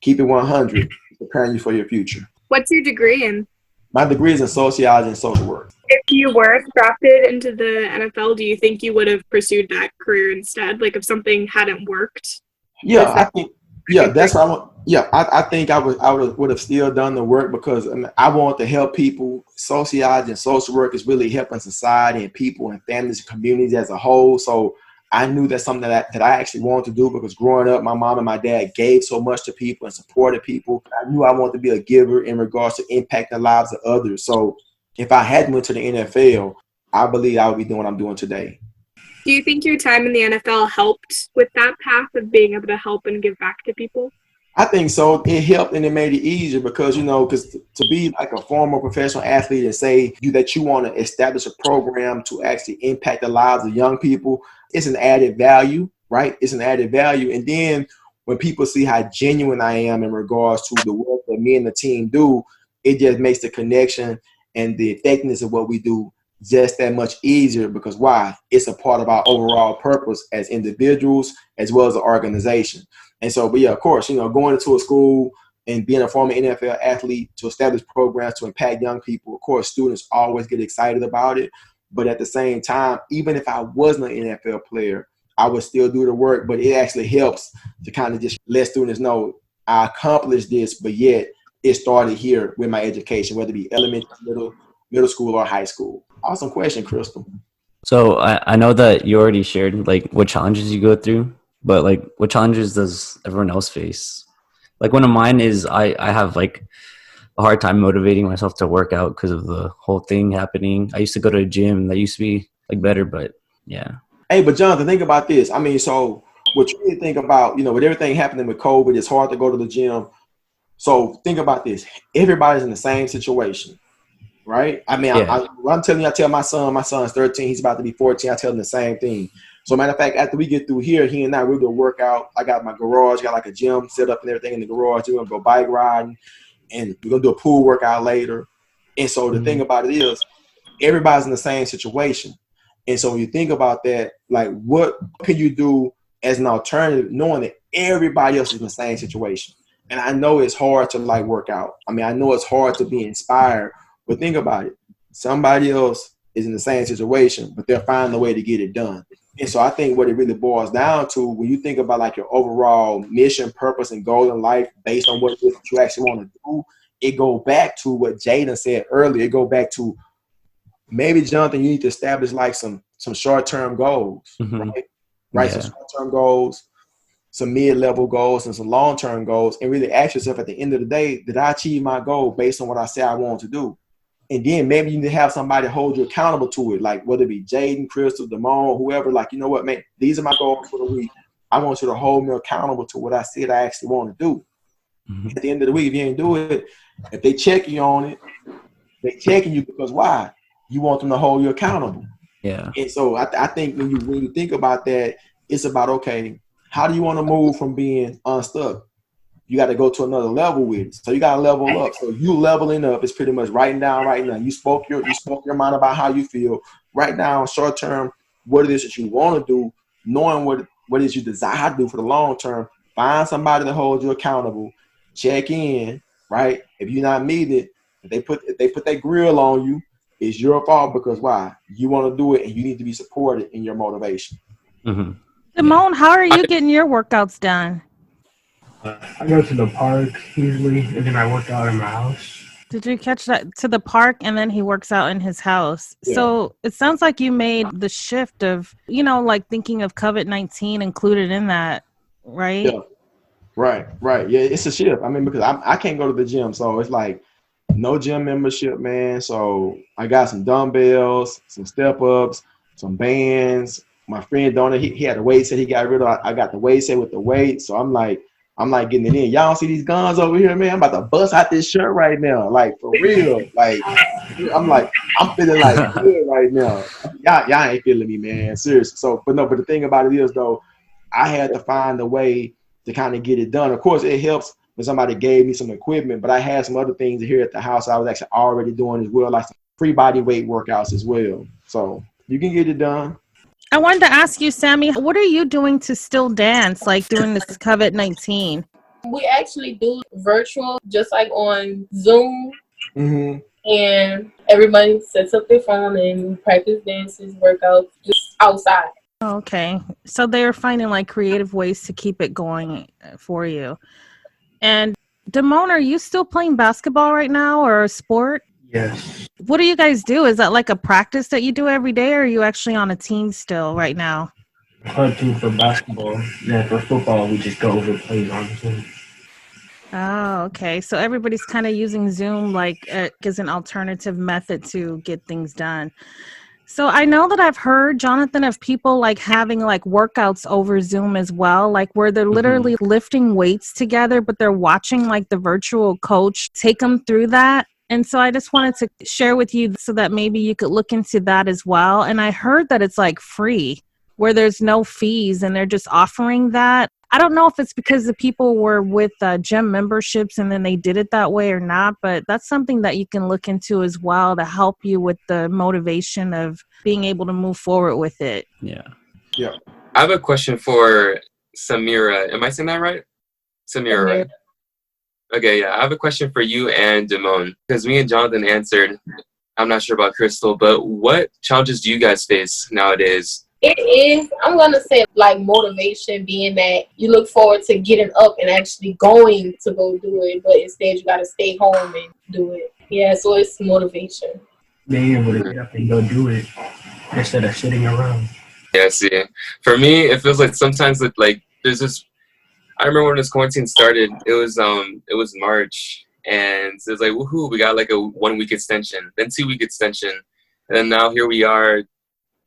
S2: keep it 100, preparing you for your future.
S5: What's your degree in?
S2: My degree is in sociology and social work.
S5: If you were drafted into the NFL, do you think you would have pursued that career instead? Like if something hadn't worked?
S2: Yeah, I think. Yeah, that's what I want. Yeah, I think I would have still done the work, because I want to help people. Sociology and social work is really helping society and people and families and communities as a whole. So I knew that's something that I actually wanted to do, because growing up, my mom and my dad gave so much to people and supported people. I knew I wanted to be a giver in regards to impacting the lives of others. So if I hadn't went to the NFL, I believe I would be doing what I'm doing today.
S5: Do you think your time in the NFL helped with that path of being able to help and give back to people?
S2: I think so. It helped and it made it easier, because, because to be like a former professional athlete and say that you want to establish a program to actually impact the lives of young people, it's an added value, right? It's an added value. And then when people see how genuine I am in regards to the work that me and the team do, it just makes the connection and the effectiveness of what we do just that much easier, because why? It's a part of our overall purpose as individuals as well as an organization. And so, but yeah, of course, going into a school and being a former NFL athlete to establish programs to impact young people, of course, students always get excited about it. But at the same time, even if I wasn't an NFL player, I would still do the work. But it actually helps to kind of just let students know I accomplished this, but yet it started here with my education, whether it be elementary, middle school, or high school. Awesome question, Krystal.
S4: So I know that you already shared like what challenges you go through, but like what challenges does everyone else face? Like one of mine is I have like a hard time motivating myself to work out because of the whole thing happening. I used to go to a gym that used to be like better, but yeah.
S2: Hey, but Jonathan, think about this. I mean, so what you really think about, with everything happening with COVID, it's hard to go to the gym. So think about this. Everybody's in the same situation, right? I mean,
S4: Yeah.
S2: I'm telling you, I tell my son's 13. He's about to be 14. I tell him the same thing. So matter of fact, after we get through here, he and I, we'll go work out. I got my garage, got like a gym set up and everything in the garage. We're going to go bike riding, and we're going to do a pool workout later. And so the thing about it is, everybody's in the same situation. And so when you think about that, like what can you do as an alternative, knowing that everybody else is in the same situation? And I know it's hard to like work out. I mean, I know it's hard to be inspired, but think about it. Somebody else is in the same situation, but they're finding a way to get it done. And so I think what it really boils down to, when you think about like your overall mission, purpose, and goal in life based on what it is that you actually want to do, it go back to what Jaden said earlier. It go back to maybe, Jonathan, you need to establish like some short-term goals, right? Right.
S4: Yeah.
S2: Some short-term goals, some mid-level goals, and some long-term goals, and really ask yourself at the end of the day, did I achieve my goal based on what I said I want to do? And then maybe you need to have somebody hold you accountable to it, like whether it be Jaden, Kristal, DeMone, whoever, like, you know what, man, these are my goals for the week. I want you to hold me accountable to what I said I actually want to do. At the end of the week, if you ain't do it, if they check you on it, they checking you because why? You want them to hold you accountable.
S4: Yeah.
S2: And so I think when you think about that, it's about, okay, how do you want to move from being unstuck? You got to go to another level with it. So you got to level up. So you leveling up is pretty much writing down right now. You spoke your mind about how you feel. Write down short term what it is that you want to do, knowing what it is you desire to do for the long term. Find somebody to hold you accountable. Check in, right? If you're not meeting it, if they put that grill on you, it's your fault because why? You want to do it, and you need to be supported in your motivation.
S1: Damone, how are you getting your workouts done?
S7: I go to the park usually, and then I work out in my house.
S1: Did you catch that? To the park, and then he works out in his house.
S2: Yeah.
S1: So it sounds like you made the shift of, like thinking of COVID-19 included in that, right?
S2: Yeah. Right. Yeah, it's a shift. I mean, because I can't go to the gym, so it's like no gym membership, man. So I got some dumbbells, some step ups, some bands. My friend Donald, he had a weight set he got rid of. I got the weight set with the weight. So I'm like getting it in. Y'all see these guns over here, man? I'm about to bust out this shirt right now. Like for real. Like I'm feeling like good right now. Y'all ain't feeling me, man. Seriously. So but the thing about it is though, I had to find a way to kind of get it done. Of course, it helps when somebody gave me some equipment, but I had some other things here at the house I was actually already doing as well, like some free body weight workouts as well. So you can get it done.
S1: I wanted to ask you, Sammy, what are you doing to still dance, like during this COVID-19?
S6: We actually do virtual, just like on Zoom. And everybody sets up their phone and practice dances, workouts, just outside.
S1: Okay. So they're finding like creative ways to keep it going for you. And Damone, are you still playing basketball right now or a sport?
S7: Yes.
S1: What do you guys do? Is that like a practice that you do every day, or are you actually on a team still right now?
S7: Club team for basketball. Yeah, for football, we just go over plays on the team.
S1: Oh, okay. So everybody's kind of using Zoom like as an alternative method to get things done. So I know that I've heard, Johnathon, of people like having like workouts over Zoom as well, like where they're literally lifting weights together, but they're watching like the virtual coach take them through that. And so I just wanted to share with you so that maybe you could look into that as well. And I heard that it's like free, where there's no fees, and they're just offering that. I don't know if it's because the people were with gym memberships and then they did it that way or not, but that's something that you can look into as well to help you with the motivation of being able to move forward with it.
S4: Yeah.
S3: I have a question for Samira. Am I saying that right? Samira, right? Okay, yeah. I have a question for you and Damone, because me and Jonathan answered. I'm not sure about Kristal, but what challenges do you guys face nowadays
S6: It is. I'm gonna say like motivation, being that you look forward to getting up and actually going to go do it, but instead you gotta stay home and do it. Yeah, so it's motivation.
S7: Being able to get up and go do it instead of sitting around.
S3: Yeah, see, for me, it feels like sometimes like there's this. I remember when this quarantine started, it was March, and it was like, woohoo, we got like a 1 week extension, then 2 week extension, and then now here we are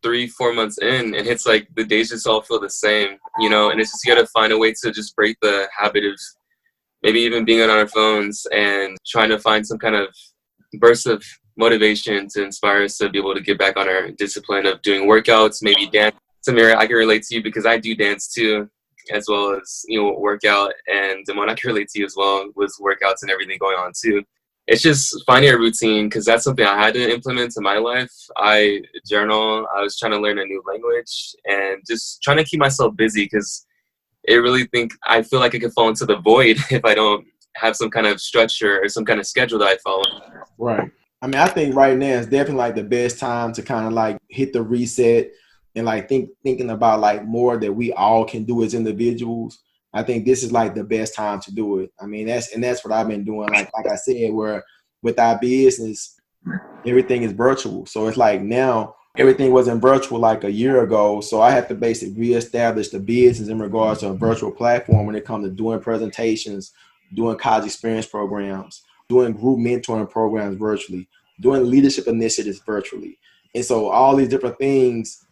S3: 3-4 months in, and it's like the days just all feel the same, you know, and it's just you gotta find a way to just break the habit of maybe even being on our phones and trying to find some kind of burst of motivation to inspire us to be able to get back on our discipline of doing workouts, maybe dance. Samira, I can relate to you because I do dance too, as well as, you know, workout, and DeMone, I can relate to you as well with workouts and everything going on too. It's just finding a routine, because that's something I had to implement in my life. I journal, I was trying to learn a new language, and just trying to keep myself busy, because I feel like I could fall into the void if I don't have some kind of structure or some kind of schedule that I follow.
S2: Right. I mean, I think right now is definitely like the best time to kind of like hit the reset and like thinking about like more that we all can do as individuals. I think this is like the best time to do it. I mean, that's what I've been doing. Like I said, where with our business, everything is virtual. So it's like now everything wasn't virtual like a year ago. So I have to basically reestablish the business in regards to a virtual platform when it comes to doing presentations, doing college experience programs, doing group mentoring programs virtually, doing leadership initiatives virtually. And so all these different things,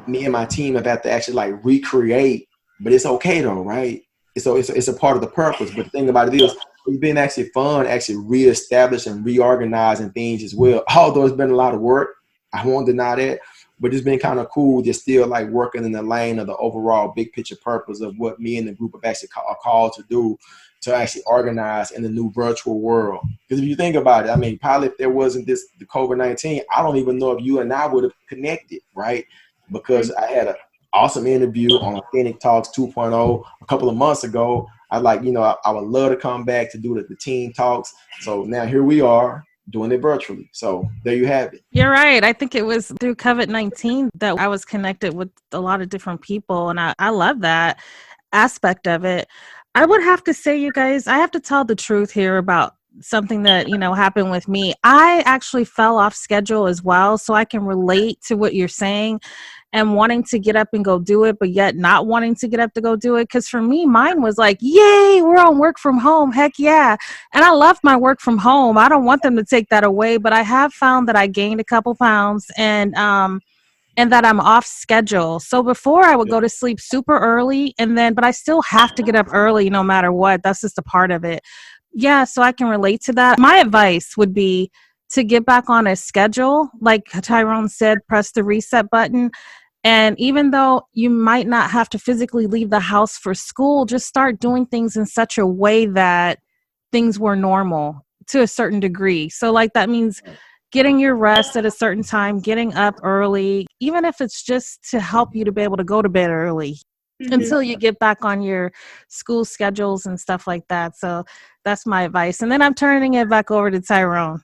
S2: me and my team have had to actually like recreate, but it's okay though, right? So it's a part of the purpose. But the thing about it is, it's been actually fun, actually reestablishing and reorganizing things as well. Although it's been a lot of work, I won't deny that, but it's been kind of cool just still like working in the lane of the overall big picture purpose of what me and the group have actually are called to do, to actually organize in the new virtual world. Because if you think about it, I mean, probably if there wasn't the COVID-19, I don't even know if you and I would have connected, right? Because I had an awesome interview on Authentic Talks 2.0 a couple of months ago. I would love to come back to do the team talks. So now here we are doing it virtually. So there you have it.
S1: You're right. I think it was through COVID-19 that I was connected with a lot of different people. And I love that aspect of it. I would have to say, you guys, I have to tell the truth here about something that, happened with me. I actually fell off schedule as well. So I can relate to what you're saying and wanting to get up and go do it, but yet not wanting to get up to go do it. Because for me, mine was like, yay, we're on work from home. Heck yeah. And I love my work from home. I don't want them to take that away, but I have found that I gained a couple pounds and that I'm off schedule. So before I would go to sleep super early but I still have to get up early no matter what. That's just a part of it. Yeah, so I can relate to that. My advice would be to get back on a schedule. Like Tyrone said, press the reset button. And even though you might not have to physically leave the house for school, just start doing things in such a way that things were normal to a certain degree. So like that means getting your rest at a certain time, getting up early, even if it's just to help you to be able to go to bed early until you get back on your school schedules and stuff like that. So that's my advice. And then I'm turning it back over to Tyrone.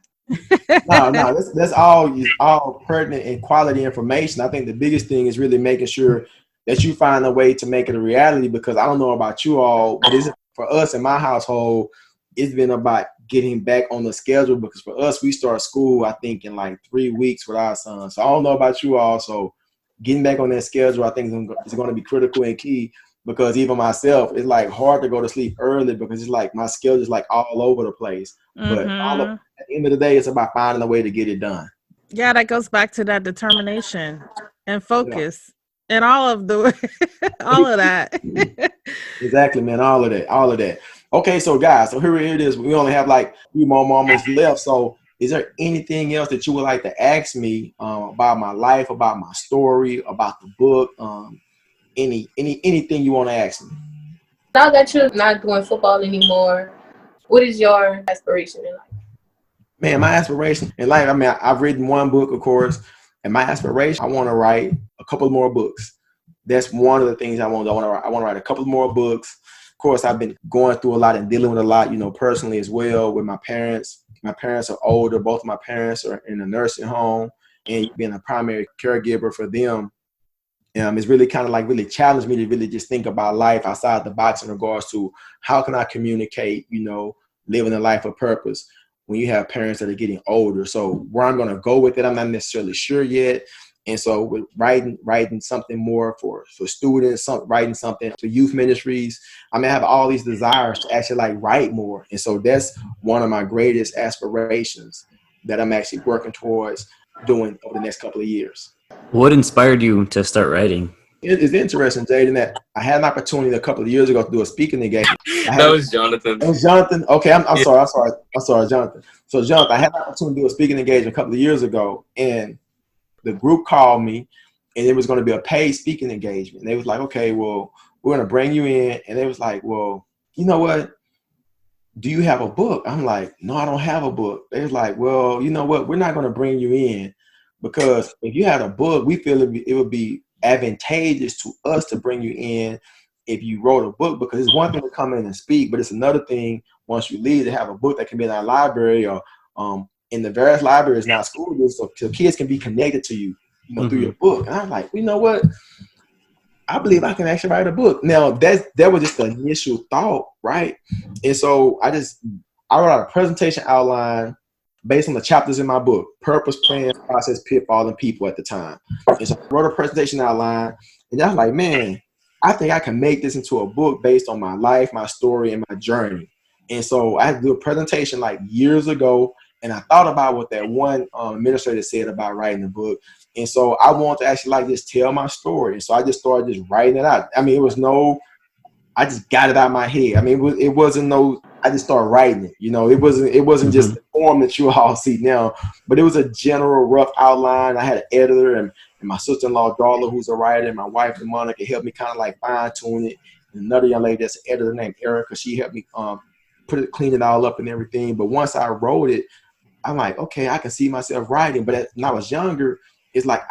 S2: No, that's all pertinent and quality information. I think the biggest thing is really making sure that you find a way to make it a reality, because I don't know about you all, but for us in my household, it's been about getting back on the schedule, because for us, we start school, I think, in like 3 weeks with our son. So I don't know about you all. So getting back on that schedule, I think is going to be critical and key, because even myself, it's like hard to go to sleep early because it's like my schedule is like all over the place. But at the end of the day, it's about finding a way to get it done.
S1: Yeah, that goes back to that determination and focus and all of that.
S2: Exactly, man. All of that. Okay, so guys, so here it is. We only have like 3 more moments left. So is there anything else that you would like to ask me about my life, about my story, about the book? Anything you want to ask me?
S6: Now that you're not doing football anymore, what is your aspiration in life?
S2: Man, my aspiration in life, I mean, I've written 1 book, of course, and my aspiration, I want to write a couple more books. That's one of the things I want to write a couple more books. Of course, I've been going through a lot and dealing with a lot, personally as well with my parents. My parents are older. Both of my parents are in a nursing home, and being a primary caregiver for them It's really kind of like really challenged me to really just think about life outside the box in regards to how can I communicate, living a life of purpose when you have parents that are getting older. So where I'm going to go with it, I'm not necessarily sure yet. And so with writing something more for students, writing something to youth ministries, I have all these desires to actually like write more. And so that's one of my greatest aspirations that I'm actually working towards doing over the next couple of years.
S4: What inspired you to start writing?
S2: It's interesting, Jaden, that I had an opportunity a couple of years ago to do a speaking engagement.
S3: That was Johnathon.
S2: It was Johnathon. Okay, I'm sorry, Johnathon. So Johnathon, I had an opportunity to do a speaking engagement a couple of years ago, and the group called me, and it was going to be a paid speaking engagement. And they was like, okay, well, we're going to bring you in. And they was like, well, you know what? Do you have a book? I'm like, no, I don't have a book. They was like, well, you know what? We're not going to bring you in because if you had a book, we feel it would be advantageous to us to bring you in if you wrote a book, because it's one thing to come in and speak, but it's another thing once you leave to have a book that can be in our library or in the various libraries now, schools, so kids can be connected to you, through your book. And I'm like, you know what? I believe I can actually write a book. Now that was just the initial thought, right? And so I wrote out a presentation outline based on the chapters in my book: Purpose, Plan, Process, Pitfall, and People at the time. And so I wrote a presentation outline, and I was like, man, I think I can make this into a book based on my life, my story, and my journey. And so I had to do a presentation like years ago, and I thought about what that one administrator said about writing a book. And so I wanted to actually like just tell my story. And so I just started just writing it out. I just got it out of my head. I just started writing it. It wasn't just the form that you all see now, but it was a general rough outline. I had an editor and my sister-in-law, Darla, who's a writer, and my wife, DeMone, could help me kind of like fine tune it. And another young lady that's an editor named Erica, she helped me clean it all up and everything. But once I wrote it, I'm like, okay, I can see myself writing. But when I was younger, it's like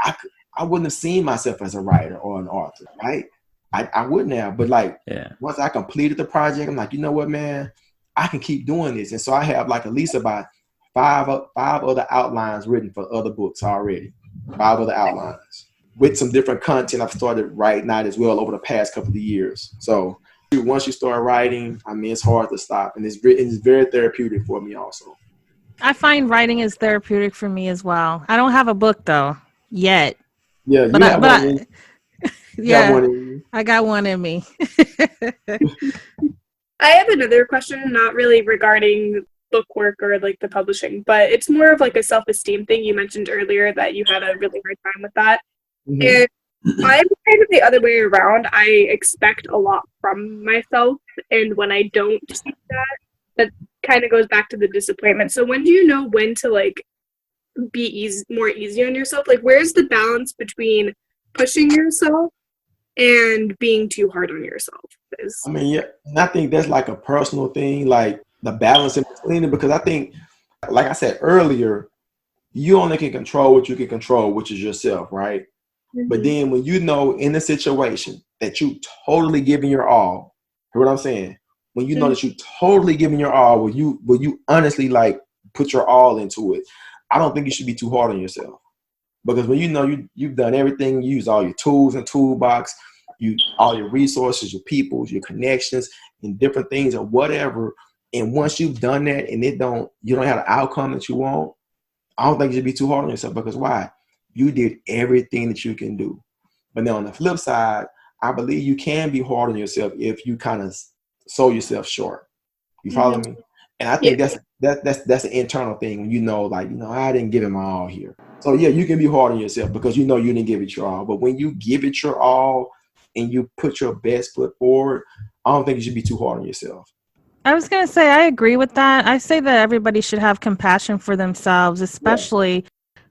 S2: I wouldn't have seen myself as a writer or an author, right? I wouldn't have. But like once I completed the project, I'm like, you know what, man, I can keep doing this. And so I have like at least about five other outlines written for other books already. 5 other outlines with some different content I've started writing out as well over the past couple of years. So once you start writing, it's hard to stop, and it's very therapeutic for me also.
S1: I find writing is therapeutic for me as well. I don't have a book though yet.
S2: Yeah,
S1: I got one in me.
S5: I have another question, not really regarding book work or like the publishing, but it's more of like a self-esteem thing. You mentioned earlier that you had a really hard time with that. Mm-hmm. And I'm kind of the other way around. I expect a lot from myself, and when I don't see that kind of goes back to the disappointment. So when do you know when to like be more easy on yourself? Like, where's the balance between pushing yourself and being too hard on yourself?
S2: And I think that's like a personal thing, like the balance in between it, because I think, like I said earlier, you only can control what you can control, which is yourself, right? Mm-hmm. But then when you know in a situation that you totally giving your all, hear what I'm saying? When you know that you totally giving your all, will you honestly like put your all into it? I don't think you should be too hard on yourself, because when you know you've done everything, you use all your tools and toolbox, all your resources, your people, your connections, and different things or whatever. And once you've done that and you don't have the outcome that you want, I don't think you should be too hard on yourself, because why? You did everything that you can do. But then on the flip side, I believe you can be hard on yourself if you kind of sell yourself short. You follow me? And I think that's an internal thing. I didn't give it my all here. So yeah, you can be hard on yourself because you didn't give it your all. But when you give it your all and you put your best foot forward, I don't think you should be too hard on yourself.
S1: I was going to say, I agree with that. I say that everybody should have compassion for themselves, especially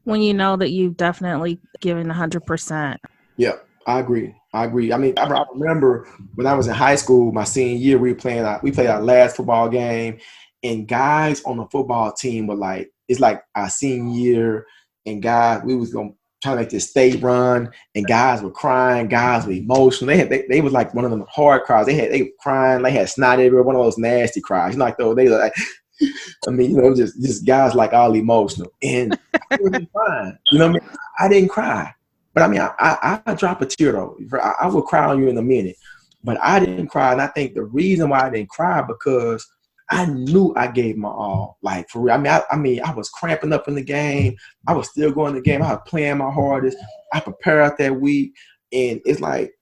S1: when you know that you've definitely given 100%.
S2: Yeah, I agree. I remember when I was in high school, my senior year, we played our last football game, and guys on the football team were like, it's like our senior year, and guys, we was going to try to make this state run, and guys were crying, guys were emotional. They was like one of them hard cries. They were crying, they had snot everywhere, one of those nasty cries. They were like, just guys like all emotional. And I wasn't crying. I didn't cry. But I mean, I drop a tear though. I will cry on you in a minute, but I didn't cry. And I think the reason why I didn't cry because I knew I gave my all. Like for real. I mean, I was cramping up in the game. I was still going to the game. I was playing my hardest. I prepared that week, and it's like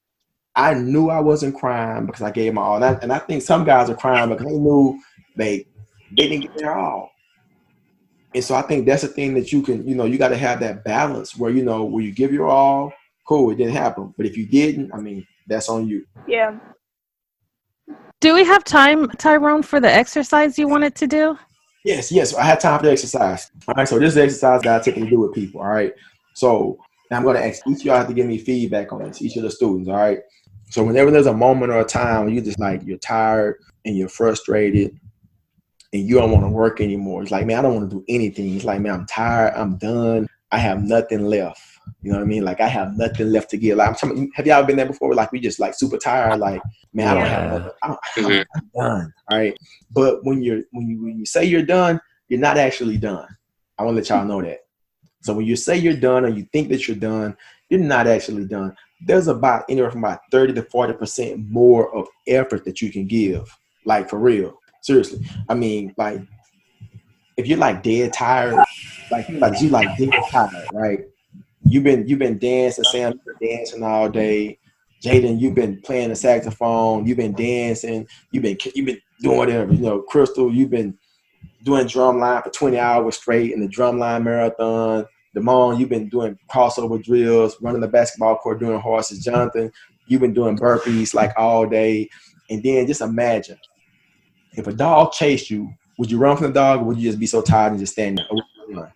S2: I knew I wasn't crying because I gave my all. And I think some guys are crying because they knew they didn't get their all. And so I think that's the thing that you can, you got to have that balance where, where you give your all, cool, it didn't happen. But if you didn't, I mean, that's on you.
S5: Yeah.
S1: Do we have time, Tyrone, for the exercise you wanted to do?
S2: Yes. I had time for the exercise. All right. So this is the exercise that I typically do with people. All right. So I'm going to ask each of y'all have to give me feedback on this, each of the students. All right. So whenever there's a moment or a time when you just like, you're tired and you're frustrated and you don't want to work anymore. It's like, man, I don't want to do anything. It's like, man, I'm tired. I'm done. I have nothing left. You know what I mean? Like I have nothing left to give. Like I'm talking, have y'all been there before? Like we just like super tired. Like, man, I don't have nothing. I'm done. All right. But when you say you're done, you're not actually done. I want to let y'all know that. So when you say you're done or you think that you're done, you're not actually done. There's about anywhere from about 30 to 40% more of effort that you can give. Like for real. Seriously. I mean, like if you're like dead tired, like you like dead tired, right? You've been dancing, Sam, you've been dancing all day. Jaden, you've been playing the saxophone, you've been dancing, you've been doing whatever. Krystal, you've been doing drumline for 20 hours straight in the drumline marathon. DeMone, you've been doing crossover drills, running the basketball court, doing horses. Johnathon, you've been doing burpees like all day. And then just imagine, if a dog chased you, would you run from the dog or would you just be so tired and just stand there?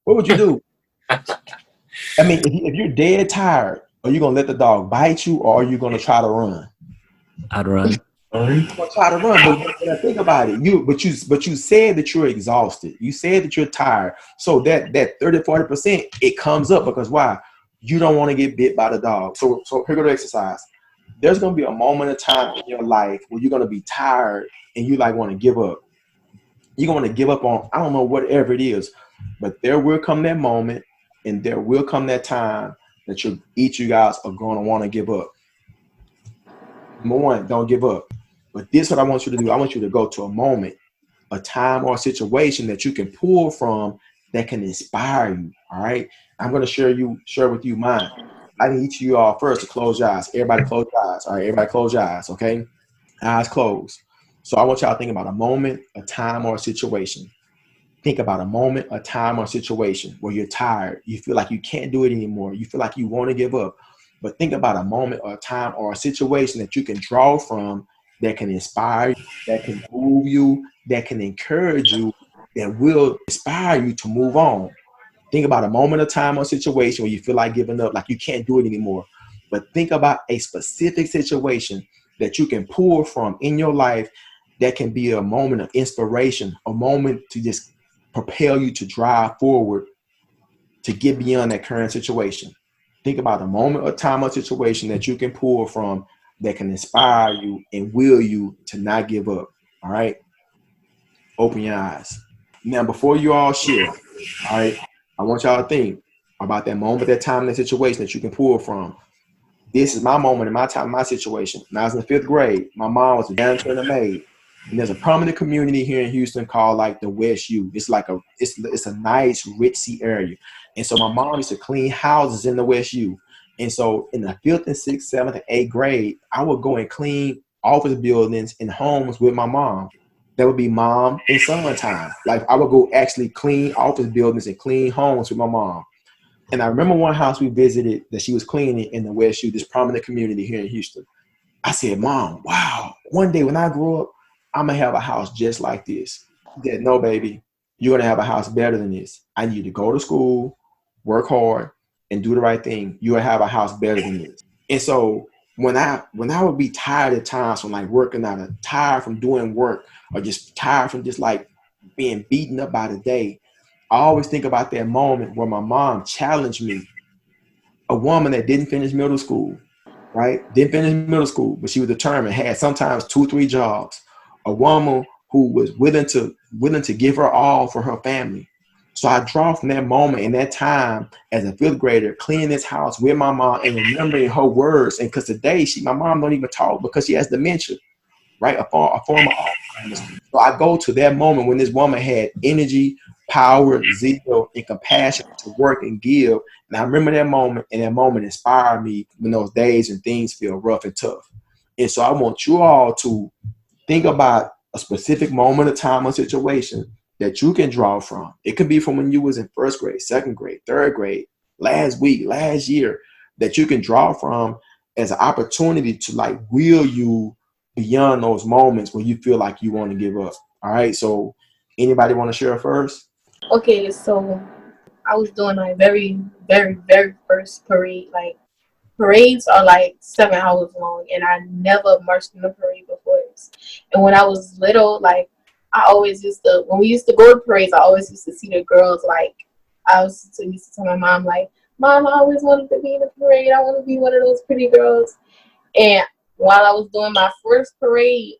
S2: What would you do? I mean, if you're dead tired, are you going to let the dog bite you or are you going to try to run?
S4: I'd run.
S2: You're going to try to run, but think about it. But you said that you're exhausted. You said that you're tired. So that 30, 40%, it comes up because why? You don't want to get bit by the dog. So here go the exercise. There's going to be a moment of time in your life where you're going to be tired and you like want to give up. You're going to give up on, I don't know, whatever it is, but there will come that moment and there will come that time that each of you guys are going to want to give up. Number one, don't give up. But this is what I want you to do. I want you to go to a moment, a time or a situation that you can pull from that can inspire you. All right. I'm going to share with you mine. I need each of you all first to close your eyes. Everybody close your eyes. All right. Everybody close your eyes. Okay. Eyes closed. So I want y'all to think about a moment, a time, or a situation. Think about a moment, a time, or a situation where you're tired. You feel like you can't do it anymore. You feel like you want to give up. But think about a moment or a time or a situation that you can draw from that can inspire you, that can move you, that can encourage you, that will inspire you to move on. Think about a moment, a time, or situation where you feel like giving up, like you can't do it anymore. But think about a specific situation that you can pull from in your life that can be a moment of inspiration, a moment to just propel you to drive forward, to get beyond that current situation. Think about a moment or time or situation that you can pull from that can inspire you and will you to not give up. All right. Open your eyes. Now, before you all share, all right, I want y'all to think about that moment, that time, that situation that you can pull from. This is my moment in my time, my situation. When I was in the 5th grade, my mom was a janitor and a maid. And there's a prominent community here in Houston called like the West U. It's like it's a nice, ritzy area. And so my mom used to clean houses in the West U. And so in the 5th and 6th, 7th, and 8th grade, I would go and clean office buildings and homes with my mom. That would be mom and son time. Like I would go actually clean office buildings and clean homes with my mom. And I remember one house we visited that she was cleaning in the West U, this prominent community here in Houston. I said, Mom, wow, one day when I grow up, I'm going to have a house just like this. She said, no, baby, you're going to have a house better than this. I need you to go to school, work hard, and do the right thing. You'll have a house better than this. And so when I would be tired at times from like working out, or tired from doing work, or just tired from just like being beaten up by the day, I always think about that moment where my mom challenged me. A woman that didn't finish middle school, right? Didn't finish middle school, but she was determined, had sometimes 2, 3 jobs. A woman who was willing to give her all for her family. So I draw from that moment and that time as a fifth grader, cleaning this house with my mom and remembering her words. And because today, my mom don't even talk because she has dementia, right? A form of Alzheimer's. So I go to that moment when this woman had energy, power, zeal, and compassion to work and give. And I remember that moment, and that moment inspired me when those days and things feel rough and tough. And so I want you all to think about a specific moment of time or situation that you can draw from. It could be from when you was in first grade, second grade, third grade, last week, last year, that you can draw from as an opportunity to like wheel you beyond those moments when you feel like you want to give up. All right. So anybody want to share first?
S6: Okay, so I was doing my very, very, very first parade. Like, parades are like 7 hours long, and I never marched in a parade before this. And when I was little, like, I always used to, when we used to go to parades, I always used to see the girls, like, I used to tell my mom, like, Mom, I always wanted to be in a parade. I want to be one of those pretty girls. And while I was doing my first parade,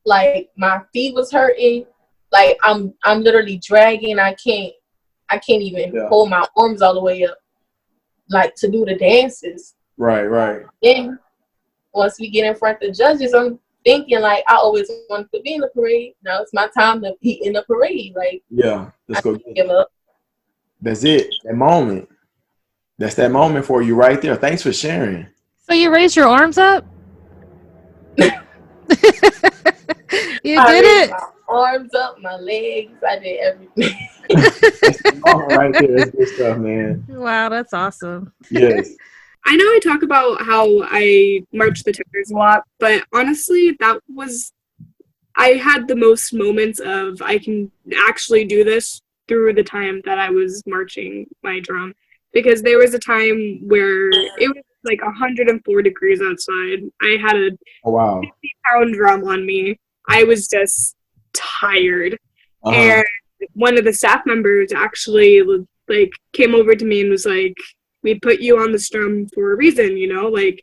S6: like, my feet was hurting. Like, I'm literally dragging. I can't even hold my arms all the way up, like, to do the dances.
S2: Right.
S6: Then once we get in front of the judges, I'm thinking, like, I always wanted to be in the parade. Now it's my time to be in the parade. Like,
S2: yeah, let's go
S6: give up.
S2: That's it. That moment. That's that moment for you right there. Thanks for sharing.
S1: So you raised your arms up? You did it.
S6: My arms up, my legs. I did everything.
S2: That's the moment right there. That's good stuff, man.
S1: Wow, that's awesome.
S2: Yes.
S5: I know I talk about how I march the tenders a lot, but honestly, I had the most moments of I can actually do this through the time that I was marching my drum. Because there was a time where it was like 104 degrees outside. I had a 50-pound drum on me. I was just tired. And one of the staff members actually like came over to me and was like, we put you on this drum for a reason, you know? Like,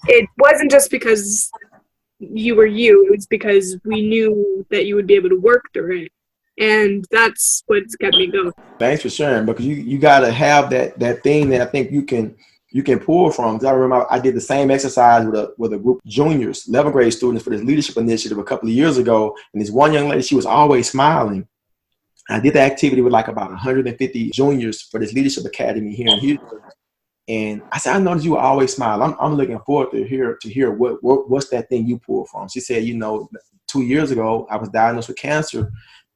S5: it wasn't just because you were you. It was because we knew that you would be able to work through it. And that's what's kept me going.
S2: Thanks for sharing, because you got to have that thing that I think you can pull from. Because I remember I did the same exercise with a group of juniors, 11th grade students, for this leadership initiative a couple of years ago. And this one young lady, she was always smiling. I did the activity with like about 150 juniors for this leadership academy here in Houston. And I said, I noticed you always smile. I'm looking forward to hear what's that thing you pull from. She said, 2 years ago, I was diagnosed with cancer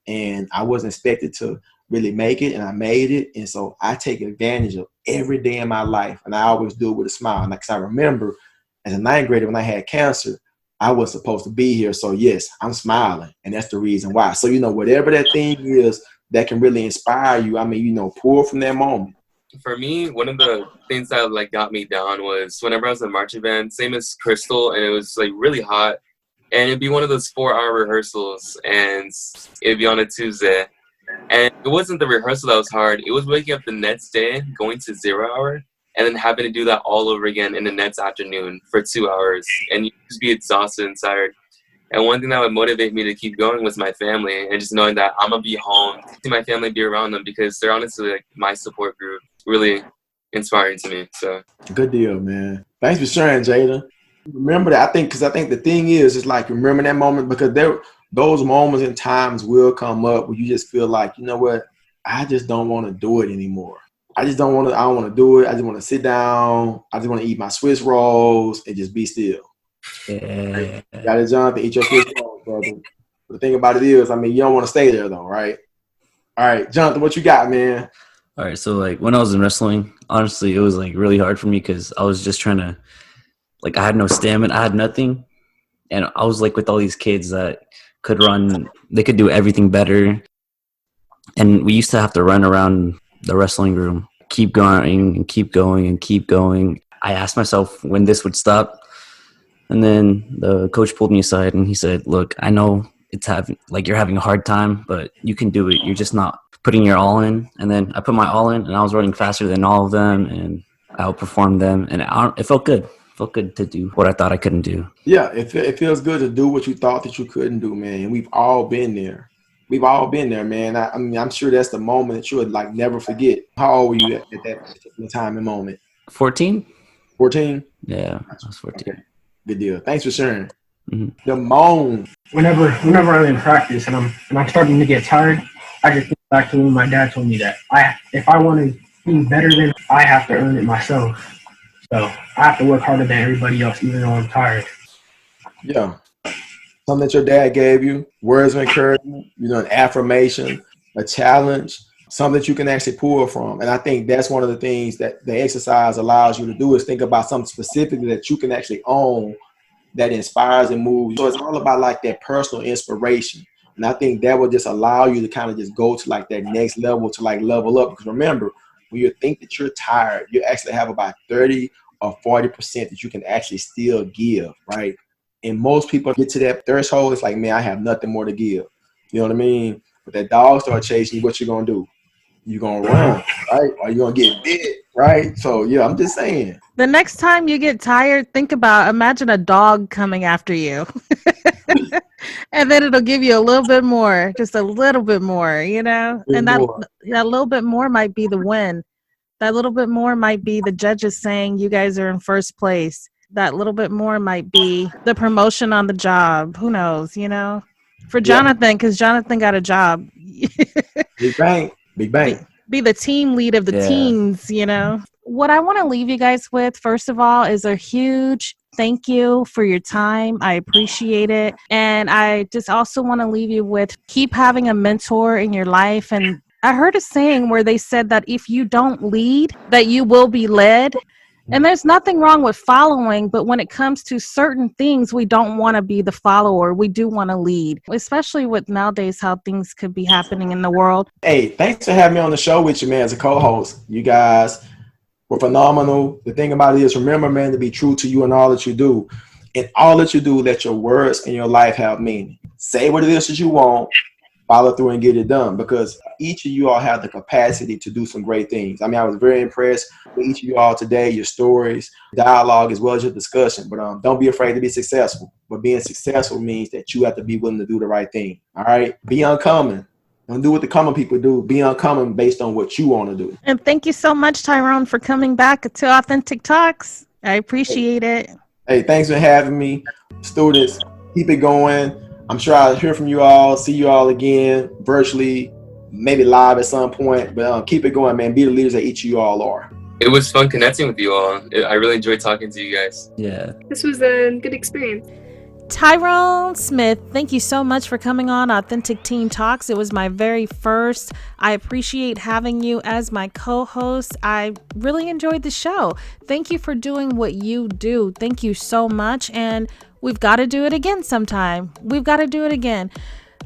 S2: and I wasn't expected to really make it, and I made it. And so I take advantage of every day in my life. And I always do it with a smile. Like, 'cause I remember as a 9th grader when I had cancer, I was supposed to be here. So yes, I'm smiling. And that's the reason why. So, whatever that thing is that can really inspire you, pull from that moment.
S3: For me, one of the things that like got me down was whenever I was in marching band, same as Krystal, and it was like really hot. And it'd be one of those 4-hour rehearsals, and it'd be on a Tuesday. And it wasn't the rehearsal that was hard. It was waking up the next day, going to 0 hour, and then having to do that all over again in the next afternoon for 2 hours. And you'd just be exhausted and tired. And one thing that would motivate me to keep going was my family, and just knowing that I'm going to be home, see my family, be around them, because they're honestly like my support group. Really inspiring to me. So
S2: good deal, man. Thanks for sharing, Jaden. Remember that. I think the thing is like, remember that moment, because those moments and times will come up where you just feel like, you know what, I just don't want to do it anymore. I don't want to do it. I just want to sit down. I just want to eat my Swiss rolls and just be still.
S4: Yeah.
S2: You got it, Jonathan, eat your Swiss rolls, brother. But the thing about it is, you don't want to stay there though, right? All right, Jonathan, what you got, man?
S4: All right, so like when I was in wrestling, honestly, it was like really hard for me because I was just trying to, like, I had no stamina, I had nothing, and I was like with all these kids that could run, they could do everything better, and we used to have to run around the wrestling room, keep going and keep going and keep going. I asked myself when this would stop, and then the coach pulled me aside and he said, "Look, I know you're having a hard time, but you can do it. You're just not putting your all in." And then I put my all in, and I was running faster than all of them, and I outperformed them, and it felt good. It felt good to do what I thought I couldn't do.
S2: Yeah, it feels good to do what you thought that you couldn't do, man. We've all been there. we've all been there, man. I mean, I'm sure that's the moment that you would like never forget. How old were you at that particular time and moment?
S4: 14?
S2: 14?
S4: Yeah, I was 14.
S2: Okay. Good deal. Thanks for sharing.
S4: Mm-hmm.
S2: DeMone.
S7: Whenever I'm in practice and I'm starting to get tired, I just think back to when my dad told me that if I want to be better than, I have to earn it myself. So I have to work harder than everybody else, even though I'm tired.
S2: Yeah. Something that your dad gave you, words of encouragement, an affirmation, a challenge, something that you can actually pull from. And I think that's one of the things that the exercise allows you to do is think about something specifically that you can actually own that inspires and moves. So it's all about like that personal inspiration. And I think that will just allow you to kind of just go to like that next level to like level up. Because remember, when you think that you're tired, you actually have about 30 or 40% that you can actually still give, right? And most people get to that threshold. It's like, man, I have nothing more to give. You know what I mean? But that dog start chasing you, what you gonna do? You gonna run, right? Or you gonna get bit, right? So yeah, I'm just saying.
S1: The next time you get tired, imagine a dog coming after you. And then it'll give you a little bit more, just a little bit more, and that little bit more might be the win. That little bit more might be the judges saying you guys are in first place. That little bit more might be the promotion on the job. Who knows, For Johnathon, because Johnathon got a job.
S2: Big bang.
S1: Be the team lead of the teens, What I want to leave you guys with, first of all, is a huge thank you for your time. I appreciate it. And I just also want to leave you with keep having a mentor in your life. And I heard a saying where they said that if you don't lead, that you will be led. And there's nothing wrong with following, but when it comes to certain things, we don't want to be the follower. We do want to lead, especially with nowadays how things could be happening in the world.
S2: Hey, thanks for having me on the show with you, man, as a co-host. You guys were phenomenal. The thing about it is, remember, man, to be true to you in all that you do. In all that you do, let your words and your life have meaning. Say what it is that you want. Follow through and get it done, because each of you all have the capacity to do some great things. I mean, I was very impressed with each of you all today, your stories, dialogue, as well as your discussion. But don't be afraid to be successful. But being successful means that you have to be willing to do the right thing. All right? Be uncommon. Don't do what the common people do. Be uncommon based on what you want to do.
S1: And thank you so much, Tyrone, for coming back to Authentic Talks. I appreciate it.
S2: Hey, thanks for having me. Students, keep it going. I'm sure I'll hear from you all, see you all again virtually, maybe live at some point, but keep it going, man. Be the leaders that each of you all are.
S3: It was fun connecting with you all. I really enjoyed talking to you guys.
S4: Yeah.
S5: This was a good experience.
S1: Tyrone Smith, thank you so much for coming on Authentic Teen Talks. It was my very first. I appreciate having you as my co-host. I really enjoyed the show. Thank you for doing what you do. Thank you so much. And we've got to do it again sometime. We've got to do it again.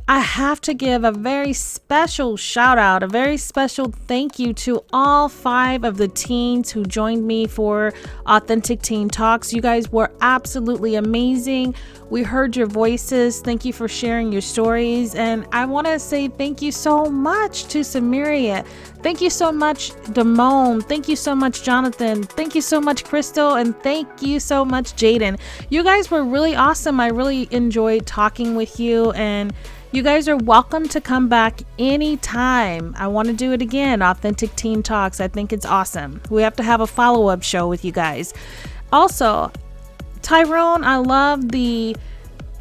S1: I have to give a very special shout out, a very special thank you to all 5 of the teens who joined me for Authentic Teen Talks. You guys were absolutely amazing. We heard your voices. Thank you for sharing your stories. And I want to say thank you so much to Sameria. Thank you so much, DeMone. Thank you so much, Johnathon. Thank you so much, Krystal. And thank you so much, Jaden. You guys were really awesome. I really enjoyed talking with you, and you guys are welcome to come back anytime. I want to do it again. Authentic Teen Talks. I think it's awesome. We have to have a follow-up show with you guys. Also, Tyrone, I love the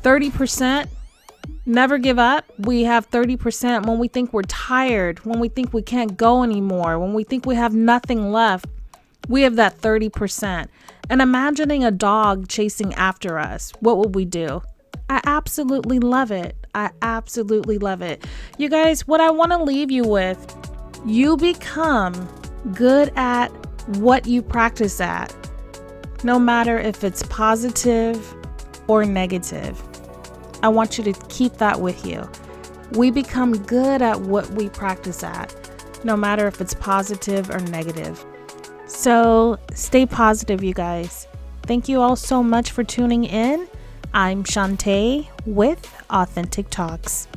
S1: 30%. Never give up. We have 30% when we think we're tired, when we think we can't go anymore, when we think we have nothing left. We have that 30%. And imagining a dog chasing after us, what would we do? I absolutely love it. I absolutely love it. You guys, what I want to leave you with, you become good at what you practice at, no matter if it's positive or negative. I want you to keep that with you. We become good at what we practice at, no matter if it's positive or negative. So stay positive, you guys. Thank you all so much for tuning in. I'm Shanta with Authentic Talks.